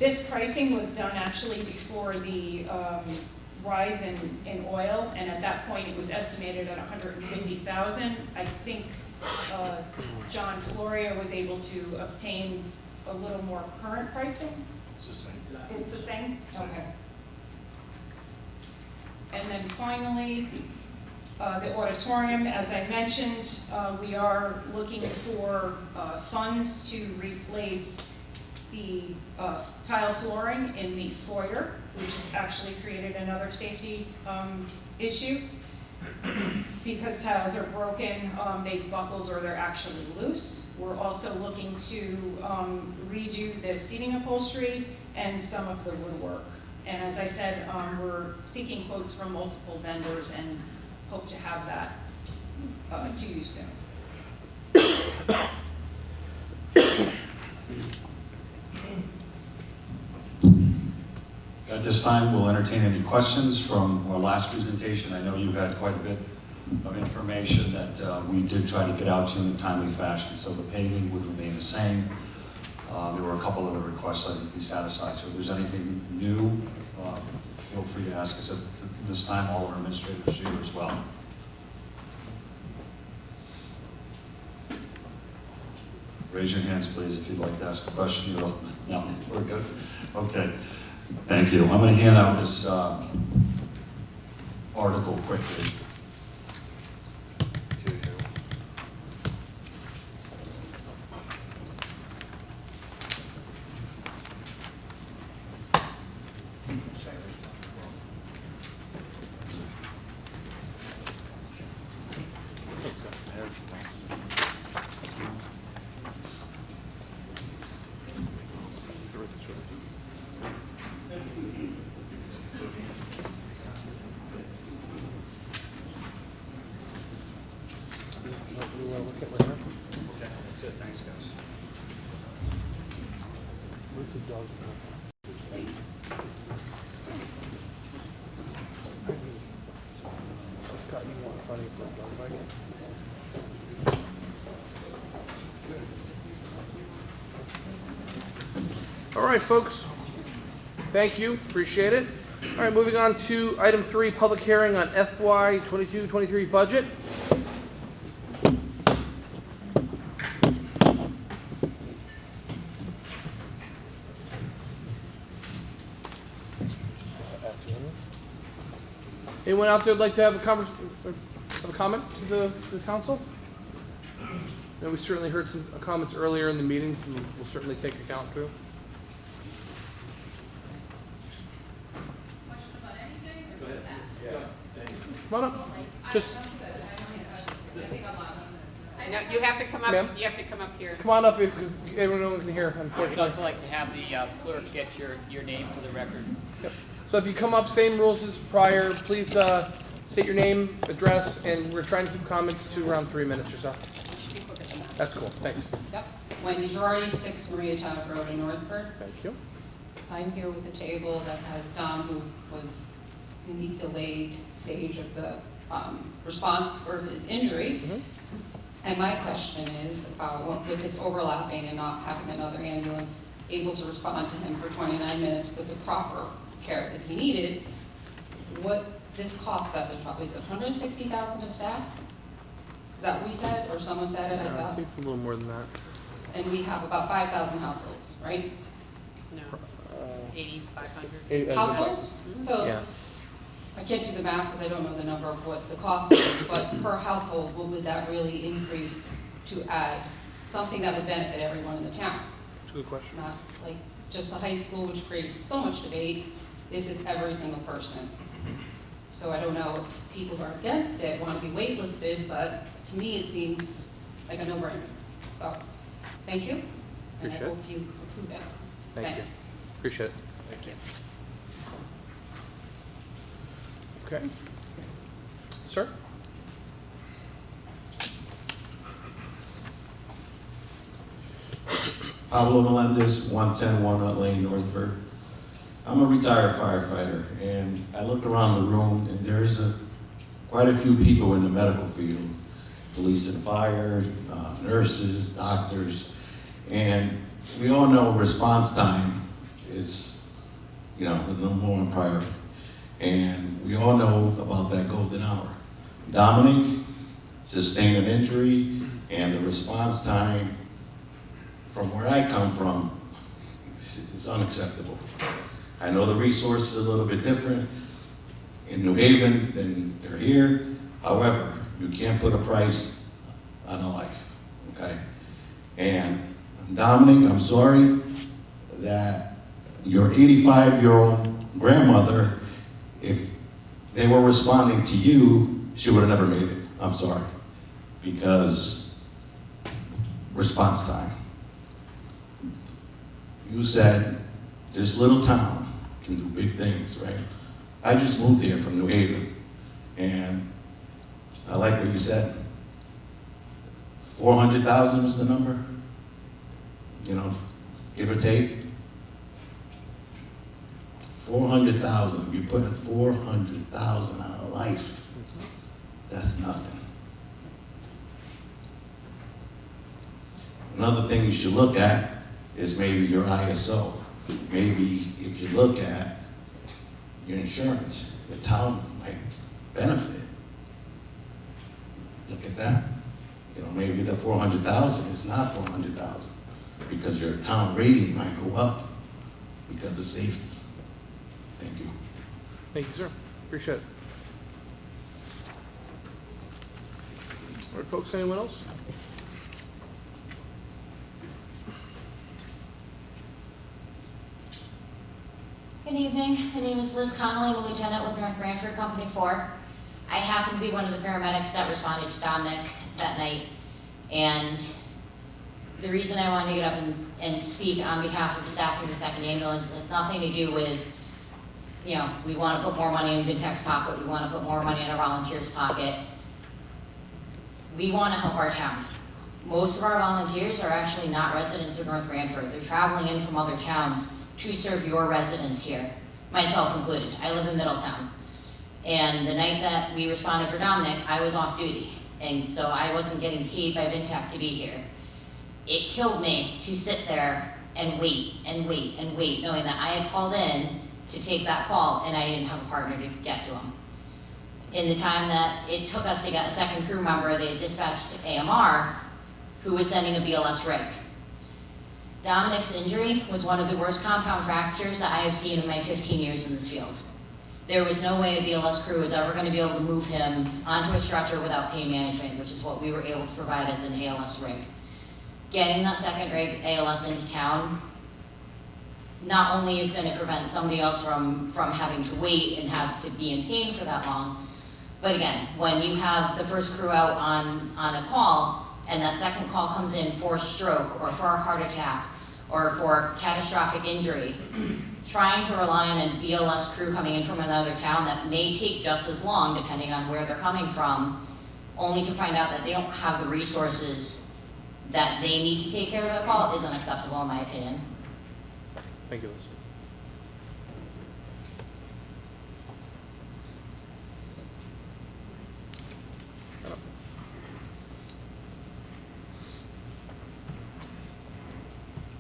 This pricing was done actually before the rise in oil, and at that point it was estimated at $150,000. I think John Floria was able to obtain a little more current pricing. It's the same. It's the same? Okay. And then finally, the auditorium, as I mentioned, we are looking for funds to replace the tile flooring in the foyer, which has actually created another safety issue. Because tiles are broken, they've buckled or they're actually loose. We're also looking to redo the seating upholstery and some of the woodwork. And as I said, we're seeking quotes from multiple vendors and hope to have that to you soon. At this time, we'll entertain any questions from our last presentation. I know you had quite a bit of information that we did try to get out to you in a timely fashion, so the paving would remain the same. There were a couple other requests I think we satisfied, so if there's anything new, feel free to ask us. At this time, all of our administrators are here as well. Raise your hands, please, if you'd like to ask a question. No, we're good. Okay. Thank you. I'm going to hand out this article quickly. Scott, you want funny for a dog bite? All right, folks. Thank you. Appreciate it. All right, moving on to item 3, public hearing on FY 22-23 budget. Anyone out there would like to have a comment to the council? No, we certainly heard some comments earlier in the meeting. We'll certainly take account to. Come on up. Just No, you have to come up, Ma'am? you have to come up here. come on up because everyone can hear, I would unfortunately. also like to have the clerk get your name for the record. So if you come up, same rules as prior, please state your name, address, and we're trying to keep comments to around 3 minutes or so. That's cool, thanks. Yep. Wendy Girardi, 6 Maria Town Road in Northford. Thank you. I'm here with a table that has Don, who was in the delayed stage of the response for his injury. And my question is about with this overlapping and not having another ambulance able to respond to him for 29 minutes with the proper care that he needed, what this cost at the top, is it $160,000 of staff? Is that what we said, or someone said it, I I thought? think it's a little more than that. And we have about 5,000 households, right? No, 8,500. Households? So, Yeah. I can't do the math because I don't know the number of what the cost is, but per household, what would that really increase to add something that would benefit everyone in the town? That's a good question. Not like just the high school, which creates so much debate. This is every single person. So I don't know if people who are against it want to be waitlisted, but to me, it seems like a no-brainer. So, thank you. And I Appreciate it. hope you approve it. Thank you. Thanks. Appreciate it. Thank you. Okay. Sir? Pablo Melendez, 110 Walnut Lane, Northford. I'm a retired firefighter, and I look around the room, and there's quite a few people in the medical field, police and fire, nurses, doctors, and we all know response time is, the number one priority. And we all know about that golden hour. Dominic sustained an injury, and the response time, from where I come from, is unacceptable. I know the resource is a little bit different in New Haven than they're here. However, you can't put a price on a life, okay? And Dominic, I'm sorry that your 85-year-old grandmother, if they were responding to you, she would have never made it. I'm sorry. Because response time. You said this little town can do big things, right? I just moved here from New Haven, and I like what you said. 400,000 was the number, give or take. 400,000, you're putting 400,000 on a life. That's nothing. Another thing you should look at is maybe your ISO. Maybe if you look at your insurance, the town might benefit. Look at that. Maybe the 400,000 is not 400,000 because your town rating might go up because of safety. Thank you. Thank you, sir. Appreciate it. All right, folks, anyone else? Good evening. My name is Liz Connolly. I'm a lieutenant with North Branford Company 4. I happen to be one of the paramedics that responded to Dominic that night. And the reason I wanted to get up and speak on behalf of the staff of the 2nd Ambulance has nothing to do with, we want to put more money in Vintech's pocket. We want to put more money in our volunteers' pocket. We want to help our town. Most of our volunteers are actually not residents of North Branford. They're traveling in from other towns to serve your residents here, myself included. I live in Middletown. And the night that we responded for Dominic, I was off duty. And so I wasn't getting paid by Vintech to be here. It killed me to sit there and wait and wait and wait, knowing that I had called in to take that call and I didn't have a partner to get to him. In the time that it took us to get a second crew member, they had dispatched AMR, who was sending a BLS rig. Dominic's injury was one of the worst compound fractures that I have seen in my 15 years in this field. There was no way a BLS crew was ever going to be able to move him onto a stretcher without pain management, which is what we were able to provide as an ALS rig. Getting that second rig ALS into town not only is going to prevent somebody else from having to wait and have to be in pain for that long, but again, when you have the first crew out on a call and that second call comes in for a stroke or for a heart attack or for catastrophic injury, trying to rely on a BLS crew coming in from another town that may take just as long depending on where they're coming from, only to find out that they don't have the resources that they need to take care of the call is unacceptable in my opinion. Thank you, Liz.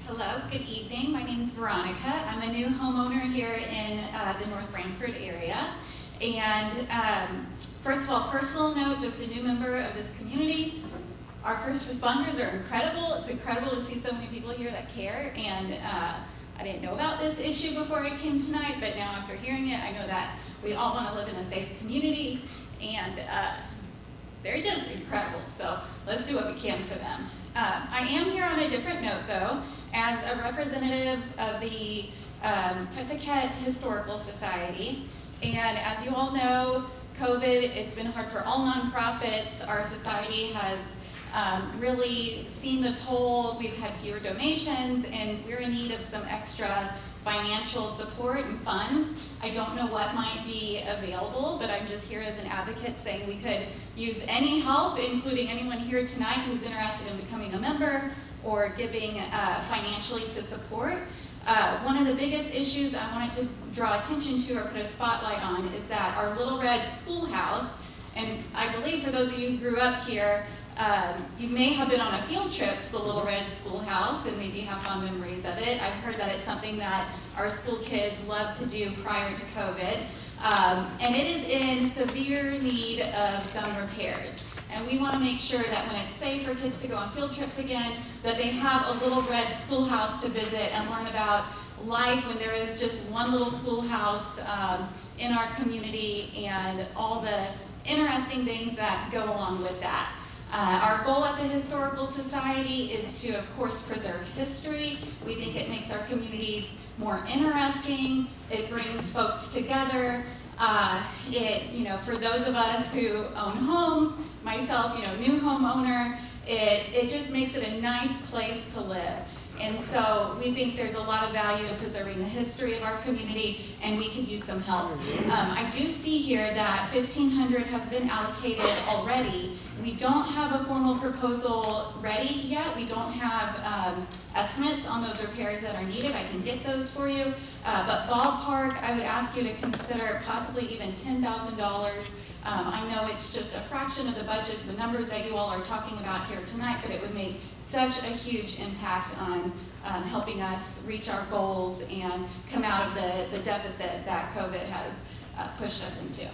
Hello, good evening. My name is Veronica. I'm a new homeowner here in the North Branford area. And first of all, personal note, just a new member of this community. Our first responders are incredible. It's incredible to see so many people here that care. And I didn't know about this issue before I came tonight, but now after hearing it, I know that we all want to live in a safe community. And they're just incredible. So let's do what we can for them. I am here on a different note, though, as a representative of the Tuttaket Historical Society. And as you all know, COVID, it's been hard for all nonprofits. Our society has really seen the toll. We've had fewer donations, and we're in need of some extra financial support and funds. I don't know what might be available, but I'm just here as an advocate saying we could use any help, including anyone here tonight who's interested in becoming a member or giving financially to support. One of the biggest issues I wanted to draw attention to or put a spotlight on is that our Little Red Schoolhouse, and I believe for those of you who grew up here, you may have been on a field trip to the Little Red Schoolhouse and maybe have fond memories of it. I've heard that it's something that our school kids love to do prior to COVID. And it is in severe need of some repairs. And we want to make sure that when it's safe for kids to go on field trips again, that they have a Little Red Schoolhouse to visit and learn about life when there is just one little schoolhouse in our community and all the interesting things that go along with that. Our goal at the Historical Society is to, of course, preserve history. We think it makes our communities more interesting. It brings folks together. For those of us who own homes, myself, new homeowner, it just makes it a nice place to live. And so we think there's a lot of value in preserving the history of our community, and we could use some help. I do see here that $1,500 has been allocated already. We don't have a formal proposal ready yet. We don't have estimates on those repairs that are needed. I can get those for you. But ballpark, I would ask you to consider possibly even $10,000. I know it's just a fraction of the budget, the numbers that you all are talking about here tonight, but it would make such a huge impact on helping us reach our goals and come out of the deficit that COVID has pushed us into.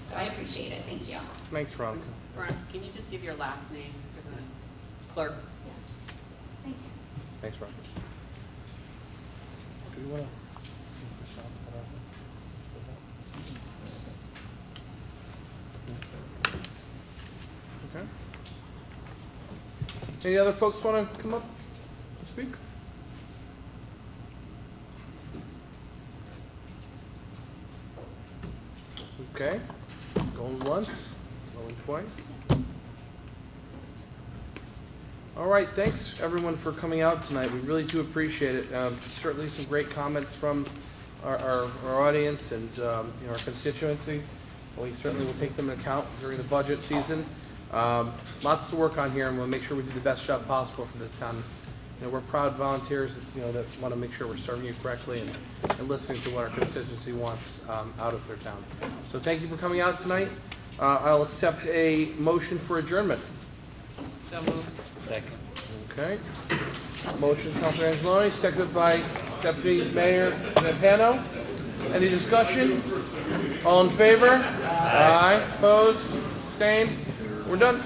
So I appreciate it. Thank you. Thanks, Veronica. Veronica, can you just give your last name for the clerk? Thank you. Thanks, Veronica. Do you want to? Okay. Any other folks want to come up and speak? Okay. Going once, going twice. All right, thanks everyone for coming out tonight. We really do appreciate it. Certainly some great comments from our audience and our constituency. We certainly will take them into account during the budget season. Lots to work on here, and we'll make sure we do the best job possible for this town we're proud volunteers, that want to make sure we're serving you correctly and listening to what our constituency wants out of their town. So thank you for coming out tonight. I'll accept a motion for adjournment. So moved. Second. Okay. Motion, Councilor Angeloni, seconded by Deputy Mayor Zampano. Any discussion? All in favor? Aye. Opposed? Abstained? We're done.